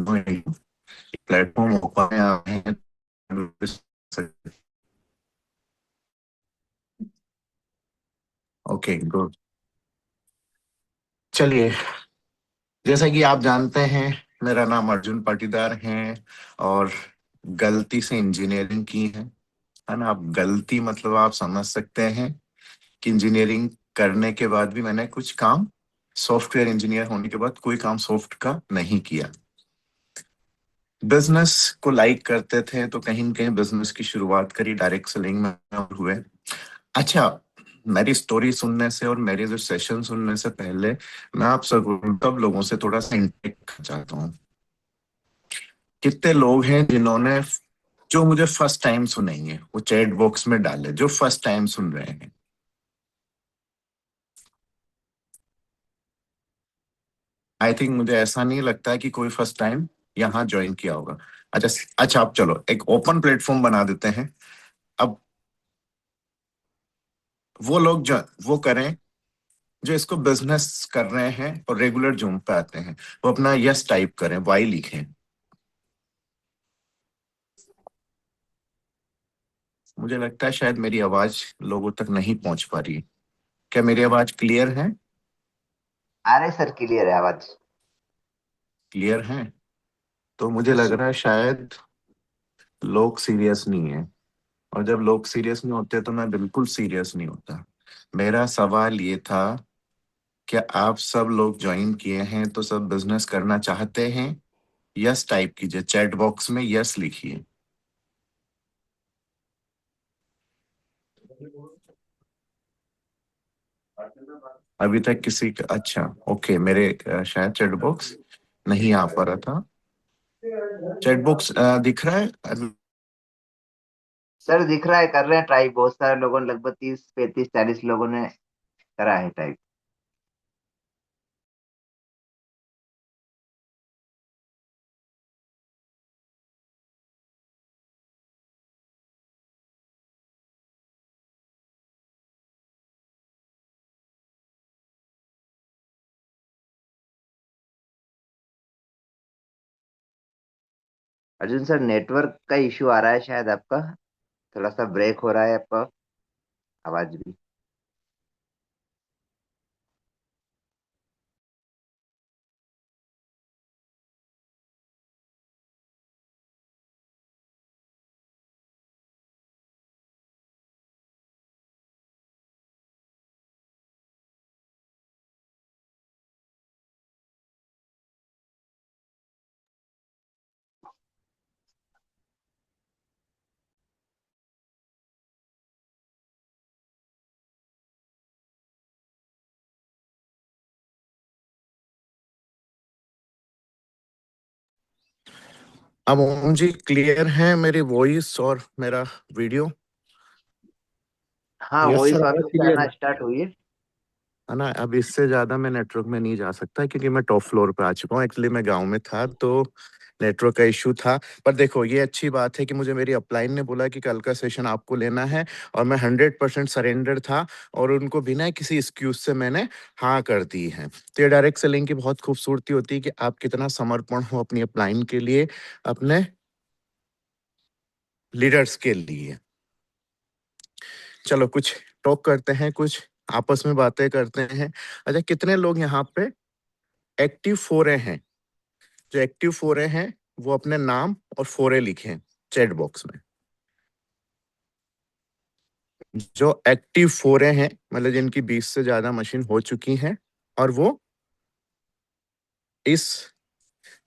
Platform open है। Okay good. चलिए, जैसा कि आप जानते हैं, मेरा नाम अर्जुन पाटीदार है और गलती से इंजीनियरिंग की है ना। आप गलती मतलब आप समझ सकते हैं कि इंजीनियरिंग करने के बाद भी मैंने कुछ काम, सॉफ्टवेयर इंजीनियर होने के बाद कोई काम सॉफ्ट का नहीं किया। बिजनेस को लाइक करते थे तो कहीं न कहीं बिजनेस की शुरुआत करी, डायरेक्ट सेलिंग में हुए। अच्छा, मेरी स्टोरी सुनने से और मेरे जो सेशन सुनने से पहले मैं आप सब लोगों से थोड़ा सा इंटरेक्ट करना चाहता हूँ। कितने लोग हैं जिन्होंने, जो मुझे फर्स्ट टाइम सुनेंगे वो चैट बॉक्स में डाले, जो फर्स्ट टाइम सुन रहे हैं। आई थिंक मुझे ऐसा नहीं लगता है कि कोई फर्स्ट टाइम यहाँ ज्वाइन किया होगा। अच्छा अच्छा, आप चलो एक ओपन प्लेटफॉर्म बना देते हैं। अब वो लोग जो वो करें जो इसको बिजनेस कर रहे हैं और रेगुलर जूम पे आते हैं, वो अपना यस टाइप करें, वाई लिखें। मुझे लगता है शायद मेरी आवाज लोगों तक नहीं पहुंच पा रही है। क्या मेरी आवाज क्लियर है? आ रहे सर, क्लियर है आवाज। क्लियर है। तो मुझे लग रहा है शायद लोग सीरियस नहीं है। और जब लोग सीरियस नहीं होते तो मैं बिल्कुल सीरियस नहीं होता। मेरा सवाल ये था, क्या आप सब लोग ज्वाइन किए हैं तो सब बिजनेस करना चाहते हैं? यस टाइप कीजिए, चैट बॉक्स में यस लिखिए। अभी तक किसी का? अच्छा, ओके। मेरे शायद चैट बॉक्स नहीं आ पा रहा था। चैट बॉक्स दिख रहा है? सर दिख रहा है, कर रहे हैं ट्राई, बहुत सारे लोगों ने, लगभग 30 35 40 लोगों ने करा है टाइप। अर्जुन सर, नेटवर्क का इश्यू आ रहा है शायद आपका, थोड़ा सा ब्रेक हो रहा है आपका आवाज भी। अब ओम जी क्लियर है मेरी वॉइस और मेरा वीडियो? हाँ, यस वॉइस सर, आवाज ऑफिस क्लियर आना है। स्टार्ट हुई है। है ना। अब इससे ज्यादा मैं नेटवर्क में नहीं जा सकता क्योंकि मैं टॉप फ्लोर पे आ चुका हूँ। एक्चुअली मैं गांव में था तो नेटवर्क का इशू था। पर देखो, ये अच्छी बात है कि मुझे मेरी अपलाइन ने बोला कि कल का सेशन आपको लेना है, और मैं 100% सरेंडर था और उनको बिना किसी एक्सक्यूज से मैंने हाँ कर दी है। तो ये डायरेक्ट सेलिंग की बहुत खूबसूरती होती है कि आप कितना समर्पण हो अपनी अपलाइन के लिए, अपने लीडर्स के लिए। चलो कुछ टॉक करते हैं, कुछ आपस में बातें करते हैं। अच्छा, कितने लोग यहाँ पे एक्टिव फोरे हैं? जो एक्टिव फोरे हैं वो अपने नाम और फोरे लिखें चैट बॉक्स में। जो एक्टिव फोरे हैं मतलब जिनकी 20 से ज्यादा मशीन हो चुकी हैं और वो इस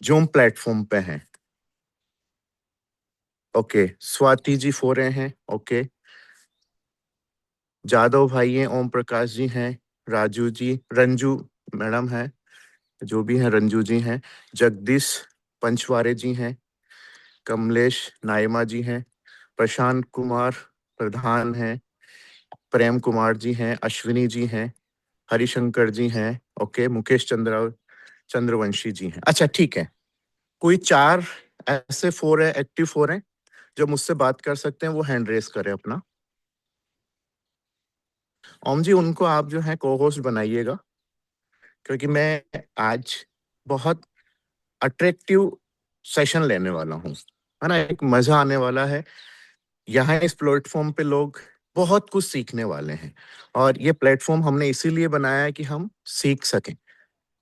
जूम प्लेटफॉर्म पे हैं। ओके, स्वाति जी फोरे हैं। ओके, जादव भाई हैं, ओम प्रकाश जी हैं, राजू जी, रंजू मैडम हैं, जो भी हैं, रंजू जी हैं, जगदीश पंचवारे जी हैं, कमलेश नायमा जी हैं, प्रशांत कुमार प्रधान हैं, प्रेम कुमार जी हैं, अश्विनी जी हैं, हरिशंकर जी हैं। ओके, मुकेश चंद्रवंशी जी हैं। अच्छा ठीक है, कोई चार ऐसे फोर है, एक्टिव फोर हैं जो मुझसे बात कर सकते हैं, वो हैंड रेस करें अपना। ओम जी, उनको आप जो है को होस्ट बनाइएगा, क्योंकि मैं आज बहुत अट्रैक्टिव सेशन लेने वाला हूँ, है ना। एक मजा आने वाला है। यहाँ इस प्लेटफॉर्म पे लोग बहुत कुछ सीखने वाले हैं, और ये प्लेटफॉर्म हमने इसीलिए बनाया है कि हम सीख सकें।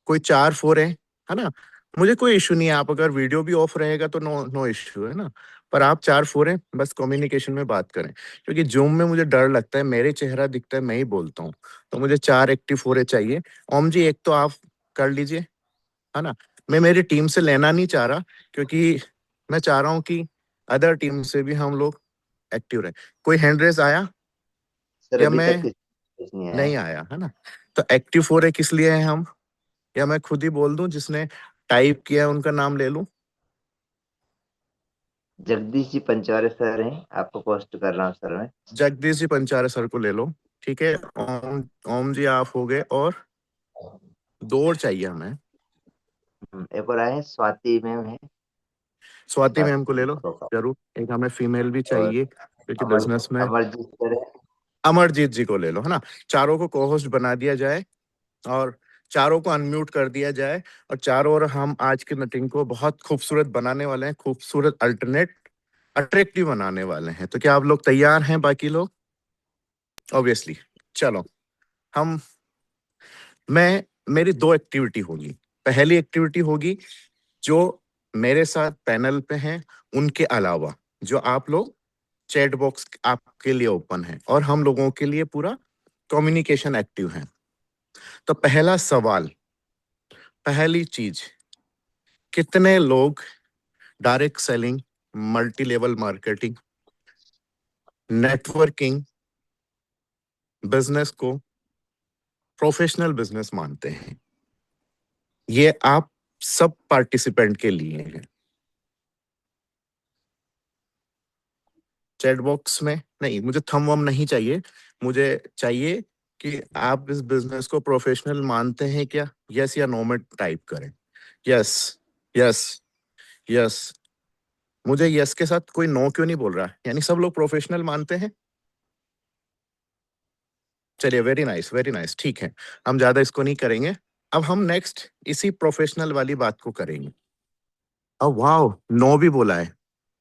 कोई चार फोर है ना, मुझे कोई इशू नहीं है। आप अगर वीडियो भी ऑफ रहेगा तो नो नो इशू, है ना। पर आप चार फोर हैं, बस कम्युनिकेशन में बात करें, क्योंकि जूम में मुझे डर लगता है, मेरे चेहरा दिखता है, मैं ही बोलता हूँ। तो मुझे चार एक्टिव फोरे चाहिए। ओम जी, एक तो आप कर लीजिए, है ना। मैं मेरी टीम से लेना नहीं चाह रहा, क्योंकि मैं चाह रहा हूँ कि अदर टीम से भी हम लोग एक्टिव रहे। कोई हैंड रेस आया सर या अभी मैं? तक कुछ नहीं आया नहीं है। आया, है ना। तो एक्टिव फोरे किस लिए है हम, या मैं खुद ही बोल दूं, जिसने टाइप किया है उनका नाम ले लूं? जगदीश जी पंचवारे सर हैं, आपको पोस्ट कर रहा हूँ सर मैं। जगदीश जी पंचारे सर को ले लो, ठीक है। ओम, ओम जी आप हो गए, और दो और चाहिए हमें। एक और आए हैं, स्वाति मैम है। स्वाति मैम को स्वाति ले लो, प्रोका। जरूर। एक हमें फीमेल भी और चाहिए, क्योंकि अमर बिजनेस में। अमरजीत सर है। अमरजीत जी को ले लो, है ना। चारों को को होस्ट बना दिया जाए, और चारों को अनम्यूट कर दिया जाए, और चारों ओर हम आज की मीटिंग को बहुत खूबसूरत बनाने वाले हैं, खूबसूरत अल्टरनेट अट्रैक्टिव बनाने वाले हैं। तो क्या आप लोग तैयार हैं, बाकी लोग? ऑब्वियसली। चलो, हम मैं मेरी दो एक्टिविटी होगी। पहली एक्टिविटी होगी जो मेरे साथ पैनल पे हैं, उनके अलावा जो आप लोग, चैट बॉक्स आपके लिए ओपन है, और हम लोगों के लिए पूरा कम्युनिकेशन एक्टिव है। तो पहला सवाल, पहली चीज, कितने लोग direct selling, multi level marketing, networking business को प्रोफेशनल बिजनेस मानते हैं? ये आप सब पार्टिसिपेंट के लिए है। चैट बॉक्स में नहीं, मुझे थम वम नहीं चाहिए। मुझे चाहिए कि आप इस बिजनेस को प्रोफेशनल मानते हैं क्या, यस या नो में टाइप करें। Yes, yes, yes. मुझे यस के साथ कोई नो क्यों नहीं बोल रहा, यानी सब लोग प्रोफेशनल मानते हैं। चलिए, वेरी नाइस, वेरी नाइस, ठीक है। हम ज्यादा इसको नहीं करेंगे। अब हम नेक्स्ट इसी प्रोफेशनल वाली बात को करेंगे। अब वाह, नो भी बोला है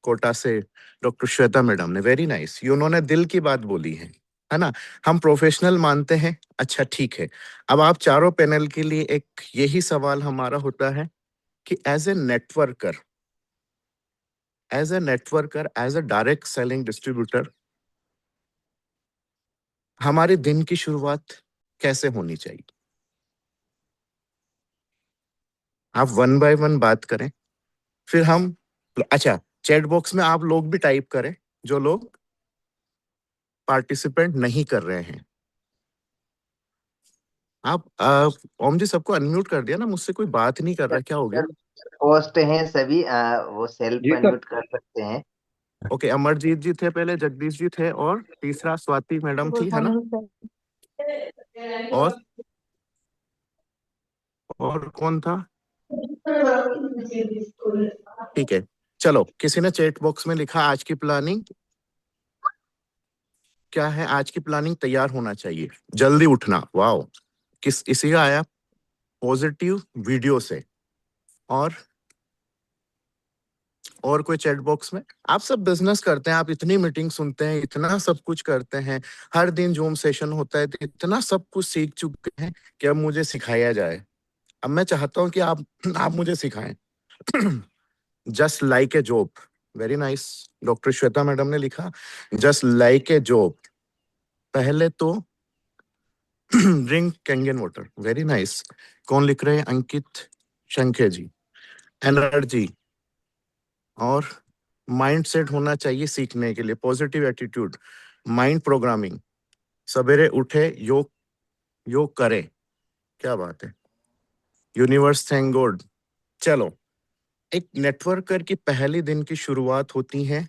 कोटा से डॉक्टर श्वेता मैडम ने, वेरी नाइस। ये उन्होंने दिल की बात बोली है ना। हम प्रोफेशनल मानते हैं, अच्छा ठीक है। अब आप चारों पैनल के लिए एक यही सवाल हमारा होता है कि as a networker, as a direct selling distributor, हमारे दिन की शुरुआत कैसे होनी चाहिए? आप वन बाय वन बात करें, फिर हम, अच्छा, चैट बॉक्स में आप लोग भी टाइप करें, जो लोग पार्टिसिपेंट नहीं कर रहे हैं। आप ओम जी, सबको अनम्यूट कर दिया ना, मुझसे कोई बात नहीं कर रहा, क्या हो गया? सर पोस्ट हैं सभी, वो सेल्फ जी सर। अनम्यूट कर सकते हैं। ओके, अमरजीत जी थे पहले, जगदीश जी थे, और तीसरा स्वाति मैडम थी, गुड है ना। Morning sir. और कौन था? ठीक है। चलो, किसी ने चैट बॉक्स में लिखा आज की प्लानिंग क्या है? आज की प्लानिंग तैयार होना चाहिए, जल्दी उठना। वाओ, किस इसी का आया? पॉजिटिव वीडियो से। और कोई चैट बॉक्स में? आप सब बिजनेस करते हैं, आप इतनी मीटिंग सुनते हैं, इतना सब कुछ करते हैं, हर दिन जूम सेशन होता है, तो इतना सब कुछ सीख चुके हैं कि अब मुझे सिखाया जाए। अब मैं चाहता हूं कि आप मुझे सिखाएं। Just like a job, very nice. Doctor Shweta madam ने लिखा, जस्ट लाइक ए जॉब। पहले तो drink Kangen water, very nice. कौन लिख रहे हैं? अंकित शंखे जी। एनर्जी और माइंड सेट होना चाहिए सीखने के लिए, पॉजिटिव एटीट्यूड, माइंड प्रोग्रामिंग। सवेरे उठे, योग योग करें, क्या बात है। Universe, thank God. चलो, एक नेटवर्कर की पहली दिन की शुरुआत होती है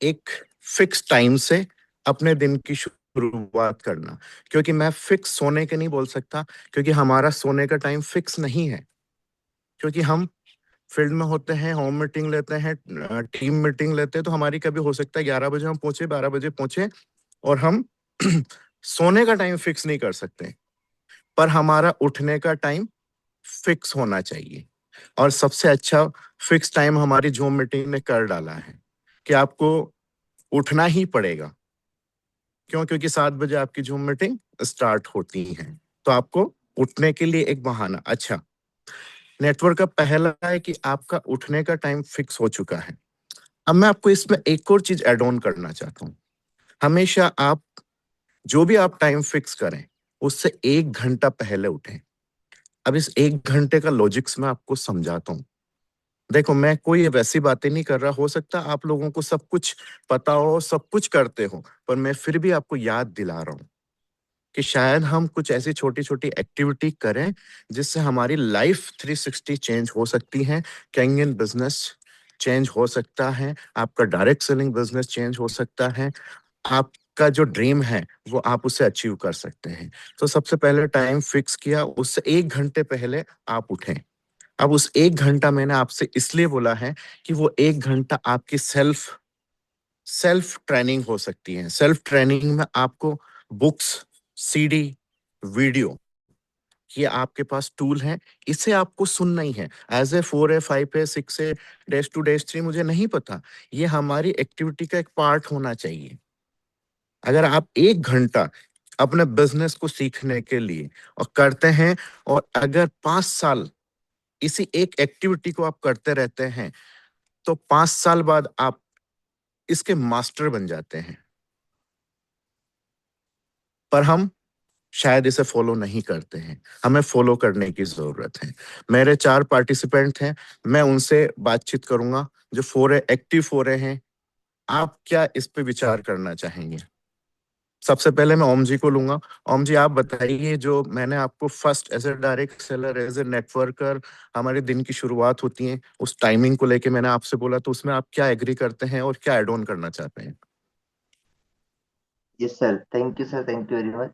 एक फिक्स टाइम से, अपने दिन की शुरुआत करना। क्योंकि मैं फिक्स सोने के नहीं बोल सकता, क्योंकि हमारा सोने का टाइम फिक्स नहीं है। क्योंकि हम फील्ड में होते हैं, होम मीटिंग लेते हैं, टीम मीटिंग लेते हैं, तो हमारी कभी हो सकता है 11 बजे हम पहुंचे, 12 बजे पहुंचे, और हम सोने का टाइम फिक्स नहीं कर सकते। पर हमारा उठने का टाइम फिक्स होना चाहिए। और सबसे अच्छा फिक्स टाइम हमारी जूम मीटिंग ने कर डाला है कि आपको उठना ही पड़ेगा। क्यों? क्योंकि 7 बजे आपकी जूम मीटिंग स्टार्ट होती है, तो आपको उठने के लिए एक बहाना। अच्छा, नेटवर्क का पहला है कि आपका उठने का टाइम फिक्स हो चुका है। अब मैं आपको इसमें एक और चीज ऐड ऑन करना चाहता हूँ। हमेशा आप जो भी आप टाइम फिक्स करें उससे 1 घंटा पहले उठें। अब इस 1 घंटे का लॉजिक्स मैं आपको समझाता हूँ। देखो, मैं कोई वैसी बातें नहीं कर रहा, हो सकता आप लोगों को सब कुछ पता हो, सब कुछ करते हो, पर मैं फिर भी आपको याद दिला रहा हूँ कि शायद हम कुछ ऐसी छोटी छोटी एक्टिविटी करें जिससे हमारी लाइफ 360 चेंज हो सकती है। कैंगन बिजनेस चेंज हो सकता है, आपका डायरेक्ट सेलिंग बिजनेस चेंज हो सकता है, आपका जो ड्रीम है वो आप उसे अचीव कर सकते हैं। तो सबसे पहले टाइम फिक्स किया, उससे 1 घंटे पहले आप उठें। अब उस 1 घंटा मैंने आपसे इसलिए बोला है कि वो 1 घंटा आपकी सेल्फ सेल्फ ट्रेनिंग हो सकती है। सेल्फ ट्रेनिंग में आपको बुक्स, सीडी, वीडियो, ये आपके पास टूल है, इसे आपको सुनना ही है। एज ए 4 है, 5 है, 6 है, -2 -3 मुझे नहीं पता, ये हमारी एक्टिविटी का एक पार्ट होना चाहिए। अगर आप 1 घंटा अपने बिजनेस को सीखने के लिए और करते हैं, और अगर 5 साल इसी एक एक्टिविटी को आप करते रहते हैं, तो 5 साल बाद आप इसके मास्टर बन जाते हैं। पर हम शायद इसे फॉलो नहीं करते हैं, हमें फॉलो करने की जरूरत है। मेरे 4 पार्टिसिपेंट हैं, मैं उनसे बातचीत करूंगा जो 4 एक्टिव 4 हैं। आप क्या इस पे विचार करना चाहेंगे? सबसे पहले मैं ओम जी को लूंगा। ओम जी, आप बताइए, जो मैंने आपको first as a direct seller, as a networker हमारे दिन की शुरुआत होती है, उस टाइमिंग को लेके मैंने आपसे बोला, तो उसमें आप क्या एग्री करते हैं और क्या एड ऑन करना चाहते हैं? Yes sir, thank you sir, thank you very much.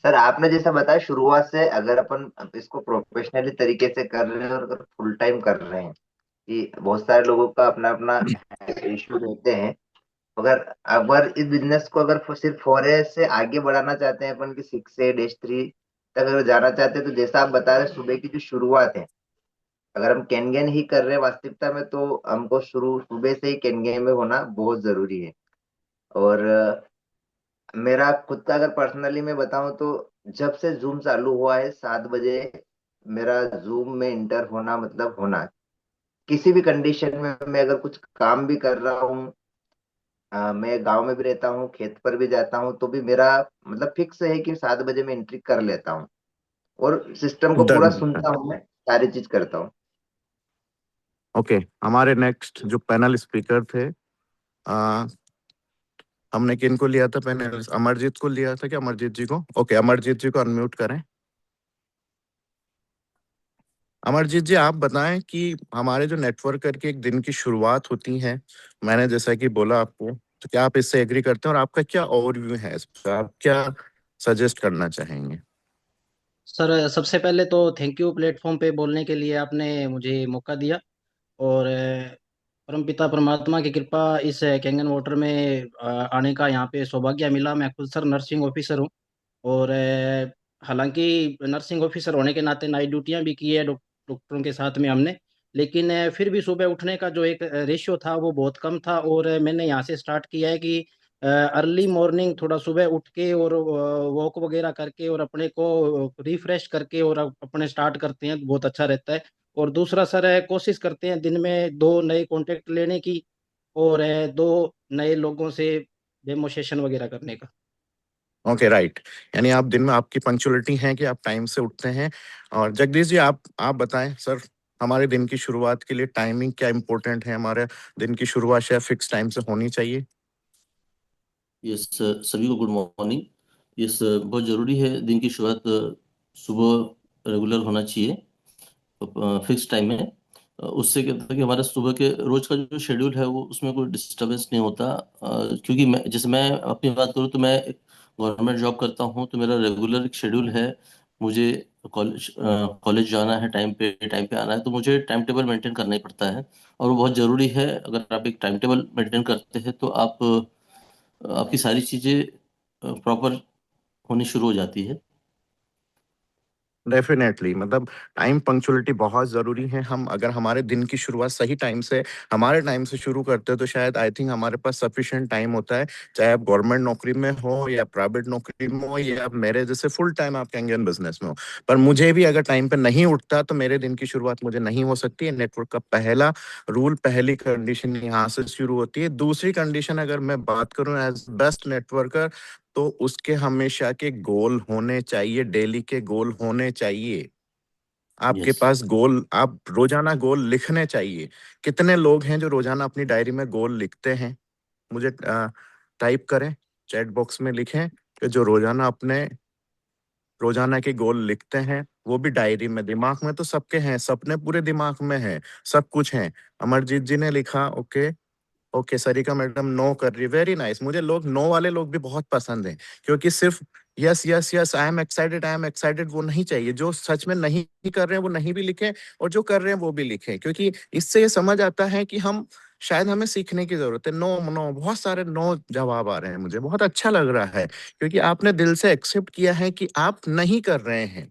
Sir आपने जैसा बताया, शुरुआत से अगर अपन इसको प्रोफेशनली तरीके से कर रहे हैं और अगर फुल टाइम कर रहे हैं, कि बहुत सारे लोगों का अपना अपना इश्यू रहते हैं। अगर अगर इस बिजनेस को अगर सिर्फ 4 से आगे बढ़ाना चाहते हैं अपन, की 6 से -3 तक अगर जाना चाहते हैं, तो जैसा आप बता रहे सुबह की जो शुरुआत है, अगर हम कैन ही कर रहे हैं वास्तविकता में, तो हमको शुरू सुबह से ही कैन में होना बहुत जरूरी है। और मेरा खुद का अगर पर्सनली मैं बताऊं, तो जब से जूम चालू हुआ है 7 बजे, मेरा जूम में इंटर होना मतलब होना। किसी भी कंडीशन में मैं अगर कुछ काम भी कर रहा हूँ, मैं गांव में भी रहता हूँ, खेत पर भी जाता हूँ, तो भी मेरा मतलब फिक्स है कि 7 बजे मैं एंट्री कर लेता हूँ, और सिस्टम को पूरा डन। सुनता हूँ, मैं सारी चीज करता हूँ। ओके, हमारे नेक्स्ट जो पैनल स्पीकर थे, आ, हमने किन को लिया था पैनल? अमरजीत को लिया था क्या? अमरजीत जी को, ओके, अमरजीत जी को अनम्यूट करें। अमरजीत जी, आप बताएं कि हमारे जो नेटवर्क करके एक दिन की शुरुआत होती है, मैंने जैसा कि बोला आपको, तो क्या आप इससे एग्री करते हैं, और आपका क्या ओवरव्यू है इस पर? आप क्या सजेस्ट करना चाहेंगे? सर सबसे पहले तो थैंक यू प्लेटफॉर्म पे बोलने के लिए, आपने मुझे मौका दिया। और परमपिता परमात्मा की कृपा, इस कैंगन वाटर में आने का यहाँ पे सौभाग्य मिला। मैं खुद सर नर्सिंग ऑफिसर हूँ। और हालांकि नर्सिंग ऑफिसर होने के नाते नाइट ड्यूटियाँ भी की है डॉक्टरों के साथ में हमने। लेकिन फिर भी सुबह उठने का जो एक रेशियो था वो बहुत कम था। और मैंने यहाँ से स्टार्ट किया है कि अर्ली मॉर्निंग थोड़ा सुबह उठ के और वॉक वगैरह करके और अपने को रिफ्रेश करके और अपने स्टार्ट करते हैं तो बहुत अच्छा रहता है। और दूसरा सर कोशिश करते हैं दिन में 2 नए कॉन्टेक्ट लेने की, और 2 नए लोगों से डेमोसेशन वगैरह करने का। Okay, right. यानी आप दिन में, आपकी पंक्चुअलिटी है कि आप टाइम से उठते हैं। और जगदीश जी, आप बताएं सर, हमारे दिन की शुरुआत के लिए टाइमिंग क्या इम्पोर्टेंट है? हमारे दिन की शुरुआत शायद फिक्स टाइम से होनी चाहिए। यस सभी को गुड मॉर्निंग। यस बहुत ज़रूरी है दिन की शुरुआत सुबह रेगुलर होना चाहिए, फिक्स टाइम में। उससे क्या होता है कि हमारा सुबह के रोज का जो शेड्यूल है वो उसमें कोई डिस्टरबेंस नहीं होता। क्योंकि मैं अपनी बात करूँ तो मैं गवर्नमेंट जॉब करता हूँ, तो मेरा रेगुलर एक शेड्यूल है। मुझे कॉलेज जाना है, टाइम पे आना है, तो मुझे टाइम टेबल मेंटेन करना ही पड़ता है। और वो बहुत ज़रूरी है। अगर आप एक टाइम टेबल मेंटेन करते हैं तो आपकी सारी चीज़ें प्रॉपर होनी शुरू हो जाती है। डेफिनेटली, मतलब टाइम पंक्चुअलिटी बहुत ज़रूरी है। हम अगर हमारे दिन की शुरुआत सही टाइम से, हमारे टाइम से शुरू करते हैं तो शायद आई थिंक हमारे पास सफिशिएंट टाइम होता है, चाहे आप गवर्नमेंट नौकरी में हो या प्राइवेट नौकरी में हो या आप मेरे जैसे फुल टाइम आप कैंगन बिजनेस में हो। पर मुझे भी अगर टाइम पे नहीं उठता तो मेरे दिन की शुरुआत मुझे नहीं हो सकती है। नेटवर्क का पहला रूल, पहली कंडीशन यहाँ से शुरू होती है। दूसरी कंडीशन अगर मैं बात करूँ एज बेस्ट नेटवर्कर, तो उसके हमेशा के गोल होने चाहिए, डेली के गोल होने चाहिए। आपके यस पास गोल, आप रोजाना गोल लिखने चाहिए। कितने लोग हैं जो रोजाना अपनी डायरी में गोल लिखते हैं? मुझे टाइप करें, चैट बॉक्स में लिखें कि जो रोजाना अपने रोजाना के गोल लिखते हैं, वो भी डायरी में। दिमाग में तो सबके हैं, सपने पूरे दिमाग में हैं, सब कुछ है। अमरजीत जी ने लिखा, okay okay, Sarika madam no कर रही, वेरी नाइस। मुझे लोग नो वाले लोग भी बहुत पसंद हैं, क्योंकि सिर्फ yes yes yes, I am excited वो नहीं चाहिए। जो सच में नहीं कर रहे हैं वो नहीं भी लिखें, और जो कर रहे हैं वो भी लिखें, क्योंकि इससे ये समझ आता है कि हम शायद हमें सीखने की जरूरत है। नो नो, बहुत सारे नो जवाब आ रहे हैं, मुझे बहुत अच्छा लग रहा है, क्योंकि आपने दिल से एक्सेप्ट किया है कि आप नहीं कर रहे हैं।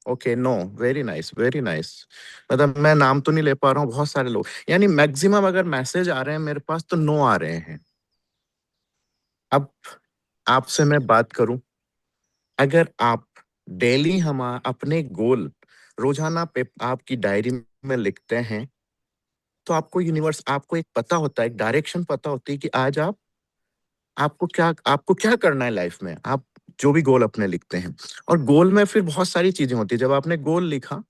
Okay, no, very nice very nice. मतलब मैं नाम तो नहीं ले पा रहा हूँ, बहुत सारे लोग, यानी मैक्सिमम अगर मैसेज आ रहे हैं मेरे पास तो नो आ रहे हैं। अब आपसे मैं बात करूं, अगर आप डेली हम अपने गोल रोजाना पे आपकी डायरी में लिखते हैं, तो आपको यूनिवर्स, आपको एक पता होता है, एक डायरेक्शन पता होती है कि आज आपको क्या करना है लाइफ में। आप जो भी गोल अपने लिखते हैं, और गोल में फिर बहुत सारी चीजें होती है। जब आपने गोल लिखा,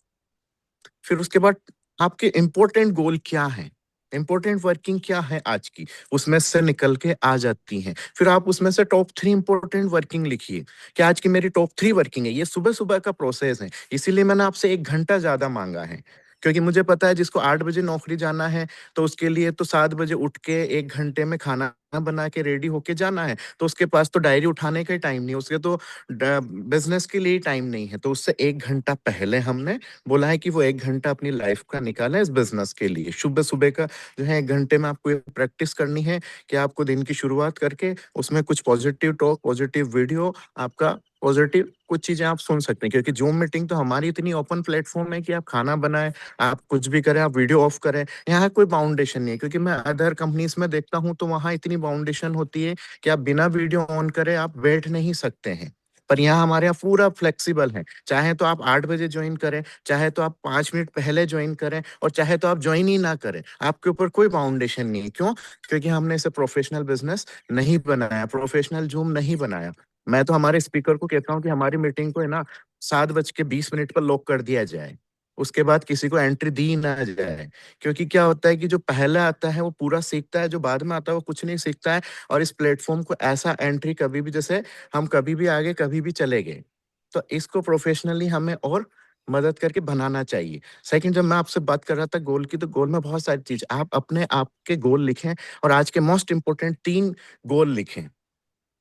फिर उसके बाद आपके इंपॉर्टेंट गोल क्या है, इंपॉर्टेंट वर्किंग क्या है आज की, उसमें से निकल के आ जाती हैं। फिर आप उसमें से टॉप 3 इंपॉर्टेंट वर्किंग लिखिए कि आज की मेरी टॉप 3 वर्किंग है। ये सुबह सुबह का प्रोसेस है, इसीलिए मैंने आपसे 1 घंटा ज्यादा मांगा है, क्योंकि मुझे पता है जिसको 8 बजे नौकरी जाना है, तो उसके लिए तो 7 बजे उठ के 1 घंटे में खाना बना के रेडी होके जाना है, तो उसके पास तो डायरी उठाने का ही टाइम नहीं, उसके तो बिजनेस के लिए टाइम नहीं है। तो उससे 1 घंटा पहले हमने बोला है कि वो 1 घंटा अपनी लाइफ का निकाला इस बिजनेस के लिए। सुबह सुबह का जो है 1 घंटे में आपको प्रैक्टिस करनी है कि आपको दिन की शुरुआत करके उसमें कुछ पॉजिटिव टॉक, पॉजिटिव वीडियो, आपका पॉजिटिव कुछ चीजें आप सुन सकते हैं, क्योंकि जूम मीटिंग तो हमारी इतनी ओपन प्लेटफॉर्म है कि आप खाना बनाए, आप कुछ भी करें, आप वीडियो ऑफ करें, यहाँ कोई बाउंडेशन नहीं है। क्योंकि मैं अदर कंपनीज में देखता हूँ तो वहाँ इतनी बाउंडेशन होती है कि आप बिना वीडियो ऑन करे आप बैठ नहीं सकते हैं। पर यहाँ हमारे यहाँ पूरा फ्लेक्सिबल है, चाहे तो आप 8 बजे ज्वाइन करें, चाहे तो आप 5 मिनट पहले ज्वाइन करें, और चाहे तो आप ज्वाइन ही ना करें, आपके ऊपर कोई बाउंडेशन नहीं है। क्यों? क्योंकि हमने इसे प्रोफेशनल बिजनेस नहीं बनाया, प्रोफेशनल जूम नहीं बनाया। मैं तो हमारे स्पीकर को कहता हूँ कि हमारी मीटिंग को है ना 7:20 पर लॉक कर दिया जाए, उसके बाद किसी को एंट्री दी ना जाए। क्योंकि क्या होता है कि जो पहले आता है वो पूरा सीखता है, जो बाद में आता है वो कुछ नहीं सीखता है। और इस प्लेटफॉर्म को ऐसा एंट्री कभी भी, जैसे हम कभी भी आगे कभी भी चले गए, तो इसको प्रोफेशनली हमें और मदद करके बनाना चाहिए। सेकंड, जब मैं आपसे बात कर रहा था गोल की, तो गोल में बहुत सारी चीज, आप अपने आप के गोल लिखें, और आज के मोस्ट इंपोर्टेंट 3 गोल लिखें।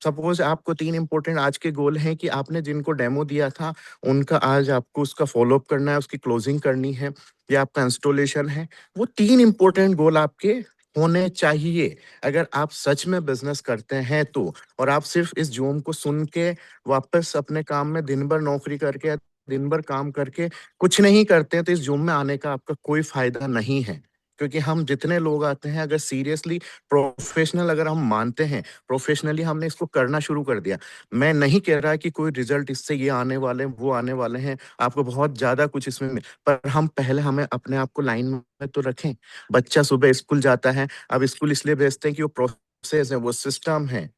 सपोज आपको 3 इंपॉर्टेंट आज के गोल हैं कि आपने जिनको डेमो दिया था, उनका आज आपको उसका फॉलोअप करना है, उसकी क्लोजिंग करनी है, या आपका इंस्टॉलेशन है। वो 3 इंपॉर्टेंट गोल आपके होने चाहिए अगर आप सच में बिजनेस करते हैं तो। और आप सिर्फ इस जूम को सुन के वापस अपने काम में दिन भर नौकरी करके या दिन भर काम करके कुछ नहीं करते हैं, तो इस जूम में आने का आपका कोई फायदा नहीं है। क्योंकि हम जितने लोग आते हैं, अगर सीरियसली प्रोफेशनल अगर हम मानते हैं, प्रोफेशनली हमने इसको करना शुरू कर दिया, मैं नहीं कह रहा कि कोई रिजल्ट इससे ये आने वाले हैं वो आने वाले हैं, आपको बहुत ज्यादा कुछ इसमें पर हम पहले हमें अपने आप को लाइन में तो रखें। बच्चा सुबह स्कूल जाता है, अब स्कूल इसलिए भेजते हैं कि वो प्रोसेस है, वो सिस्टम है,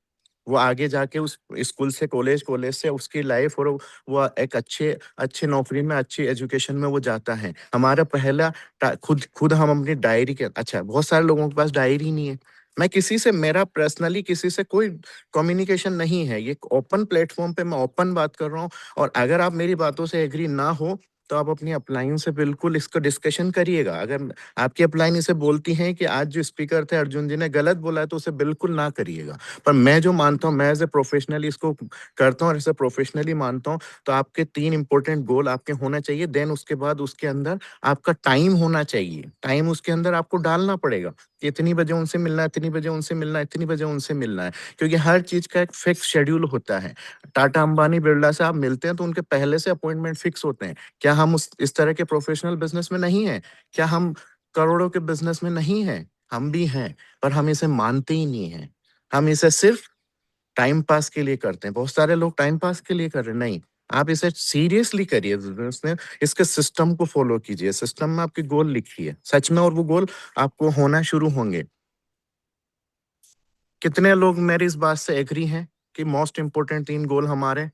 वो आगे जाके उस स्कूल से कॉलेज, कॉलेज से उसकी लाइफ, और वो एक अच्छे अच्छे नौकरी में, अच्छी एजुकेशन में वो जाता है। हमारा पहला खुद खुद हम अपनी डायरी के, अच्छा बहुत सारे लोगों के पास डायरी नहीं है। मैं किसी से, मेरा पर्सनली किसी से कोई कम्युनिकेशन नहीं है, ये ओपन प्लेटफॉर्म पे मैं ओपन बात कर रहा हूँ। और अगर आप मेरी बातों से एग्री ना हो तो आप अपनी अपलाइन से बिल्कुल इसको डिस्कशन करिएगा। अगर आपकी अपलाइन इसे बोलती है कि आज जो स्पीकर थे अर्जुन जी ने गलत बोला है, तो उसे बिल्कुल ना करिएगा। पर मैं जो मानता हूँ, मैं एज ए प्रोफेशनली इसको करता हूँ और ऐसे प्रोफेशनली मानता हूँ, तो आपके 3 इंपॉर्टेंट गोल आपके होना चाहिए। देन उसके बाद उसके अंदर आपका टाइम होना चाहिए। टाइम उसके अंदर आपको डालना पड़ेगा कि इतनी बजे उनसे मिलना है, इतनी बजे उनसे मिलना है, इतनी बजे उनसे मिलना है, क्योंकि हर चीज का एक फिक्स शेड्यूल होता है। टाटा अंबानी बिरला से आप मिलते हैं तो उनके पहले से अपॉइंटमेंट फिक्स होते हैं। क्या हम उस इस तरह के प्रोफेशनल बिजनेस में नहीं है? क्या हम करोड़ों के बिजनेस में नहीं है? हम भी हैं, पर हम इसे मानते ही नहीं है। हम इसे सिर्फ टाइम पास के लिए करते हैं। बहुत सारे लोग टाइम पास के लिए कर रहे हैं। नहीं, आप इसे सीरियसली करिए बिजनेस में। इसके सिस्टम को फॉलो कीजिए। सिस्टम में आपके गोल लिखिए सच में, और वो गोल आपको होना शुरू होंगे। कितने लोग मेरी इस बात से एग्री हैं कि मोस्ट इंपोर्टेंट 3 गोल हमारे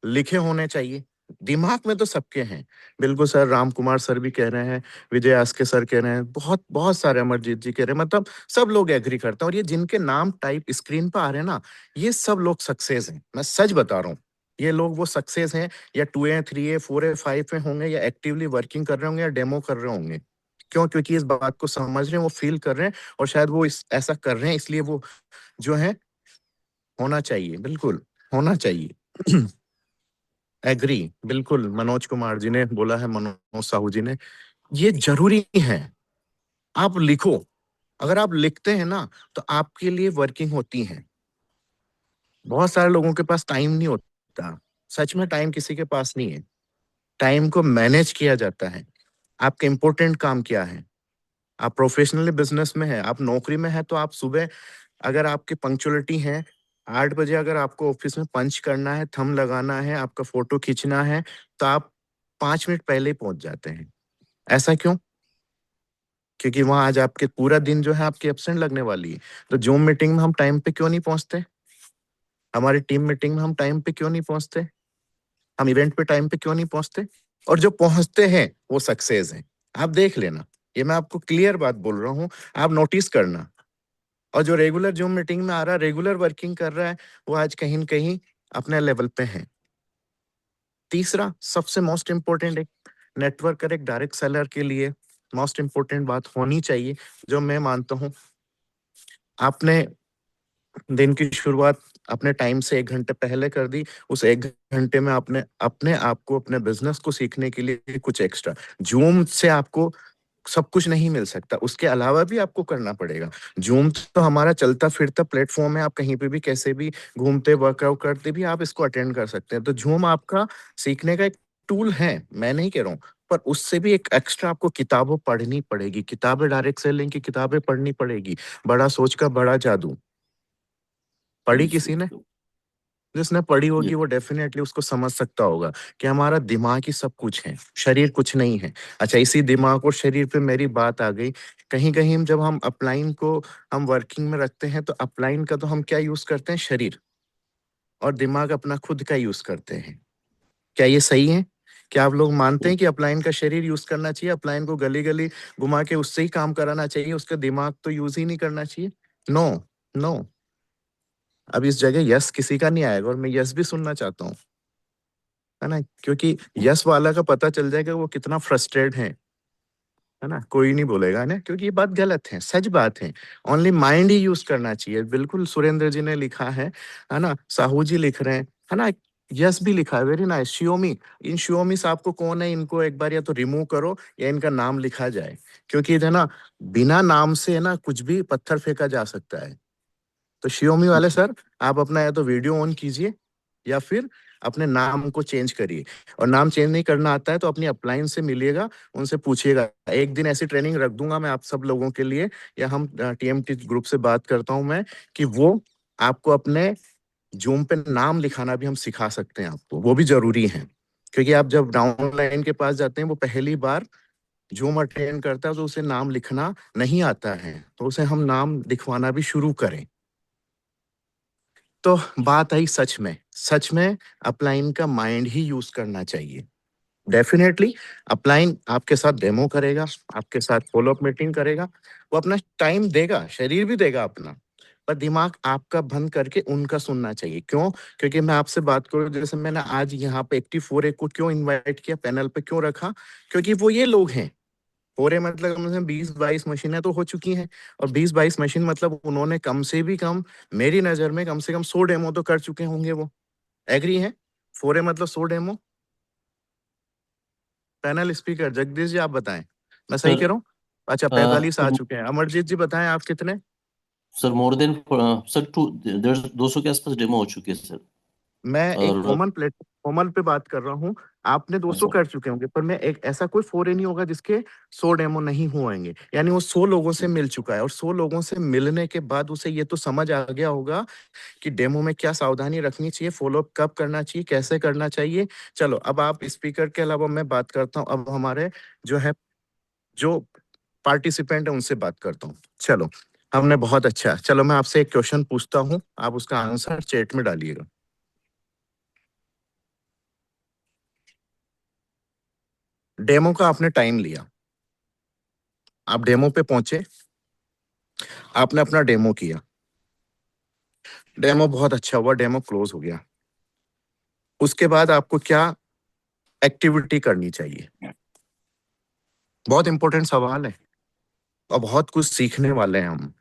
लिखे होने चाहिए? दिमाग में तो सबके हैं। बिल्कुल सर, राम कुमार सर भी कह रहे हैं, विजय आस्के सर कह रहे हैं, बहुत बहुत सारे अमरजीत जी कह रहे हैं, मतलब सब लोग एग्री करते हैं। और ये जिनके नाम टाइप स्क्रीन पर आ रहे हैं ना, ये सब लोग सक्सेस हैं। मैं सच बता रहा हूँ, ये लोग वो सक्सेस हैं, या 2A 3A 4A 5 में होंगे, या एक्टिवली वर्किंग कर रहे होंगे, या डेमो कर रहे होंगे। क्यों? क्योंकि इस बात को समझ रहे हैं, वो फील कर रहे हैं, और शायद वो ऐसा कर रहे हैं, इसलिए वो जो है होना चाहिए, बिल्कुल होना चाहिए। एग्री, बिल्कुल मनोज कुमार जी ने बोला है, मनोज साहू जी ने, ये जरूरी है। आप लिखो। अगर आप लिखते हैं ना, तो आपके लिए वर्किंग होती है। बहुत सारे लोगों के पास टाइम नहीं होता। सच में टाइम किसी के पास नहीं है। टाइम को मैनेज किया जाता है। आपके इंपॉर्टेंट काम क्या है? आप प्रोफेशनली बिजनेस में है, आप नौकरी में है, तो आप सुबह, अगर आपकी पंक्चुअलिटी है, 8 बजे अगर आपको ऑफिस में पंच करना है, थंब लगाना है, आपका फोटो खींचना है, तो आप 5 मिनट पहले ही पहुंच जाते हैं। ऐसा क्यों? क्योंकि वहां आज आपके पूरा दिन जो है आपकी एब्सेंट लगने वाली है। तो जूम मीटिंग में हम टाइम पे क्यों नहीं पहुंचते? हमारी टीम मीटिंग में हम टाइम पे क्यों नहीं पहुंचते? हम इवेंट पे टाइम पे क्यों नहीं पहुंचते? और जो पहुंचते हैं वो सक्सेस हैं। आप देख लेना, ये मैं आपको क्लियर बात बोल रहा हूँ, आप नोटिस करना। और जो रेगुलर जूम मीटिंग में आ रहा है, रेगुलर वर्किंग कर रहा है, वो आज कहीं न कहीं अपने लेवल पे है। तीसरा सबसे मोस्ट इम्पोर्टेंट, एक नेटवर्कर, एक डायरेक्ट सेलर के लिए मोस्ट इम्पोर्टेंट बात होनी चाहिए, जो मैं मानता हूँ, आपने दिन की शुरुआत अपने टाइम से 1 घंटे पहले कर दी। उस 1 घंटे में आपने अपने आप को, अपने बिजनेस को सीखने के लिए कुछ एक्स्ट्रा, जूम से आपको सब कुछ नहीं मिल सकता, उसके अलावा भी आपको करना पड़ेगा। जूम तो हमारा चलता फिरता प्लेटफॉर्म है, आप कहीं पे भी कैसे भी घूमते वर्कआउट करते भी आप इसको अटेंड कर सकते हैं। तो जूम आपका सीखने का एक टूल है, मैं नहीं कह रहा हूँ, पर उससे भी एक एक्स्ट्रा आपको किताबों पढ़नी पड़ेगी। किताबें, डायरेक्ट सेलिंग की किताबें पढ़नी पड़ेगी। बड़ा सोच का बड़ा जादू पढ़ी यस किसी ने? जिसने पढ़ी होगी यस वो डेफिनेटली उसको समझ सकता होगा कि हमारा दिमाग ही सब कुछ है, शरीर कुछ नहीं है। अच्छा, इसी दिमाग और शरीर पे मेरी बात आ गई। कहीं कहीं जब हम अपलाइन को हम वर्किंग में रखते हैं, तो अपलाइन का तो हम क्या यूज करते हैं? शरीर। और दिमाग अपना खुद का यूज करते हैं। क्या ये सही है? क्या आप लोग मानते हैं कि अपलाइन का शरीर यूज करना चाहिए? अपलाइन को गली गली घुमा के उससे ही काम कराना चाहिए, उसका दिमाग तो यूज ही नहीं करना चाहिए? No, no. अब इस जगह यस किसी का नहीं आएगा, और मैं यस भी सुनना चाहता हूँ, है ना? क्योंकि यस वाला का पता चल जाएगा वो कितना फ्रस्ट्रेट है ना? कोई नहीं बोलेगा ना, क्योंकि ये बात गलत है, सच बात है। ओनली माइंड ही यूज करना चाहिए। बिल्कुल सुरेंद्र जी ने लिखा है ना? साहू जी लिख रहे हैं, है ना? यस भी लिखा है, वेरी नाइस। शियोमी, इन शियोमी साहब को कौन है? इनको एक बार या तो रिमूव करो, या इनका नाम लिखा जाए, क्योंकि है ना, बिना नाम से है ना कुछ भी पत्थर फेंका जा सकता है। तो शियोमी वाले सर, आप अपना या तो वीडियो ऑन कीजिए, या फिर अपने नाम को चेंज करिए। और नाम चेंज नहीं करना आता है तो अपनी अपलाइन से मिलिएगा, उनसे पूछिएगा। एक दिन ऐसी ट्रेनिंग रख दूंगा मैं आप सब लोगों के लिए, या हम टीएमटी ग्रुप से बात करता हूं मैं, कि वो आपको अपने जूम पे नाम लिखाना भी हम सिखा सकते हैं आपको, वो भी जरूरी है। क्योंकि आप जब डाउनलाइन के पास जाते हैं, वो पहली बार जूम अटेंड करता है, तो उसे नाम लिखना नहीं आता है, तो उसे हम नाम लिखवाना भी शुरू करें। तो बात आई सच में अपलाइन का माइंड ही यूज करना चाहिए। डेफिनेटली अपलाइन आपके साथ डेमो करेगा, आपके साथ फॉलोअप मीटिंग करेगा, वो अपना टाइम देगा, शरीर भी देगा अपना, पर दिमाग आपका बंद करके उनका सुनना चाहिए। क्यों? क्योंकि मैं आपसे बात करूं, जैसे मैंने आज यहाँ पे एक्टिव 4A को क्यों इनवाइट किया, पैनल पे क्यों रखा, क्योंकि वो ये लोग हैं। 4A मतलब कम से कम 20-22 मशीनें तो हो चुकी हैं, और 20-22 मशीन मतलब उन्होंने कम से भी कम, मेरी नजर में कम से कम 100 डेमो तो कर चुके होंगे वो। एग्री है? 4A मतलब 100 demo. Panel speaker Jagdish ji आप बताएं, मैं सही सर कह रहा हूँ? अच्छा, 45 आ चुके हैं। अमरजीत जी बताएं आप कितने? सर मोर देन सर 200 के आसपास डेमो हो चुके हैं सर। मैं एक और कॉमन पे बात कर रहा हूँ। आपने 200 अच्छा कर चुके होंगे, पर मैं एक ऐसा कोई 4A नहीं होगा जिसके 100 डेमो नहीं हुएंगे। यानी वो 100 लोगों से मिल चुका है, और 100 लोगों से मिलने के बाद उसे ये तो समझ आ गया होगा कि डेमो में क्या सावधानी रखनी चाहिए, फॉलोअप कब करना चाहिए, कैसे करना चाहिए। चलो अब आप स्पीकर के अलावा मैं बात करता हूँ, अब हमारे जो है जो पार्टिसिपेंट है उनसे बात करता हूँ। चलो, हमने बहुत अच्छा, चलो मैं आपसे एक क्वेश्चन पूछता हूँ, आप उसका आंसर चैट में डालिएगा। डेमो का आपने टाइम लिया, आप डेमो पे पहुंचे, आपने अपना डेमो किया, डेमो बहुत अच्छा हुआ, डेमो क्लोज हो गया। उसके बाद आपको क्या एक्टिविटी करनी चाहिए? बहुत इंपॉर्टेंट सवाल है, और बहुत कुछ सीखने वाले हैं हम।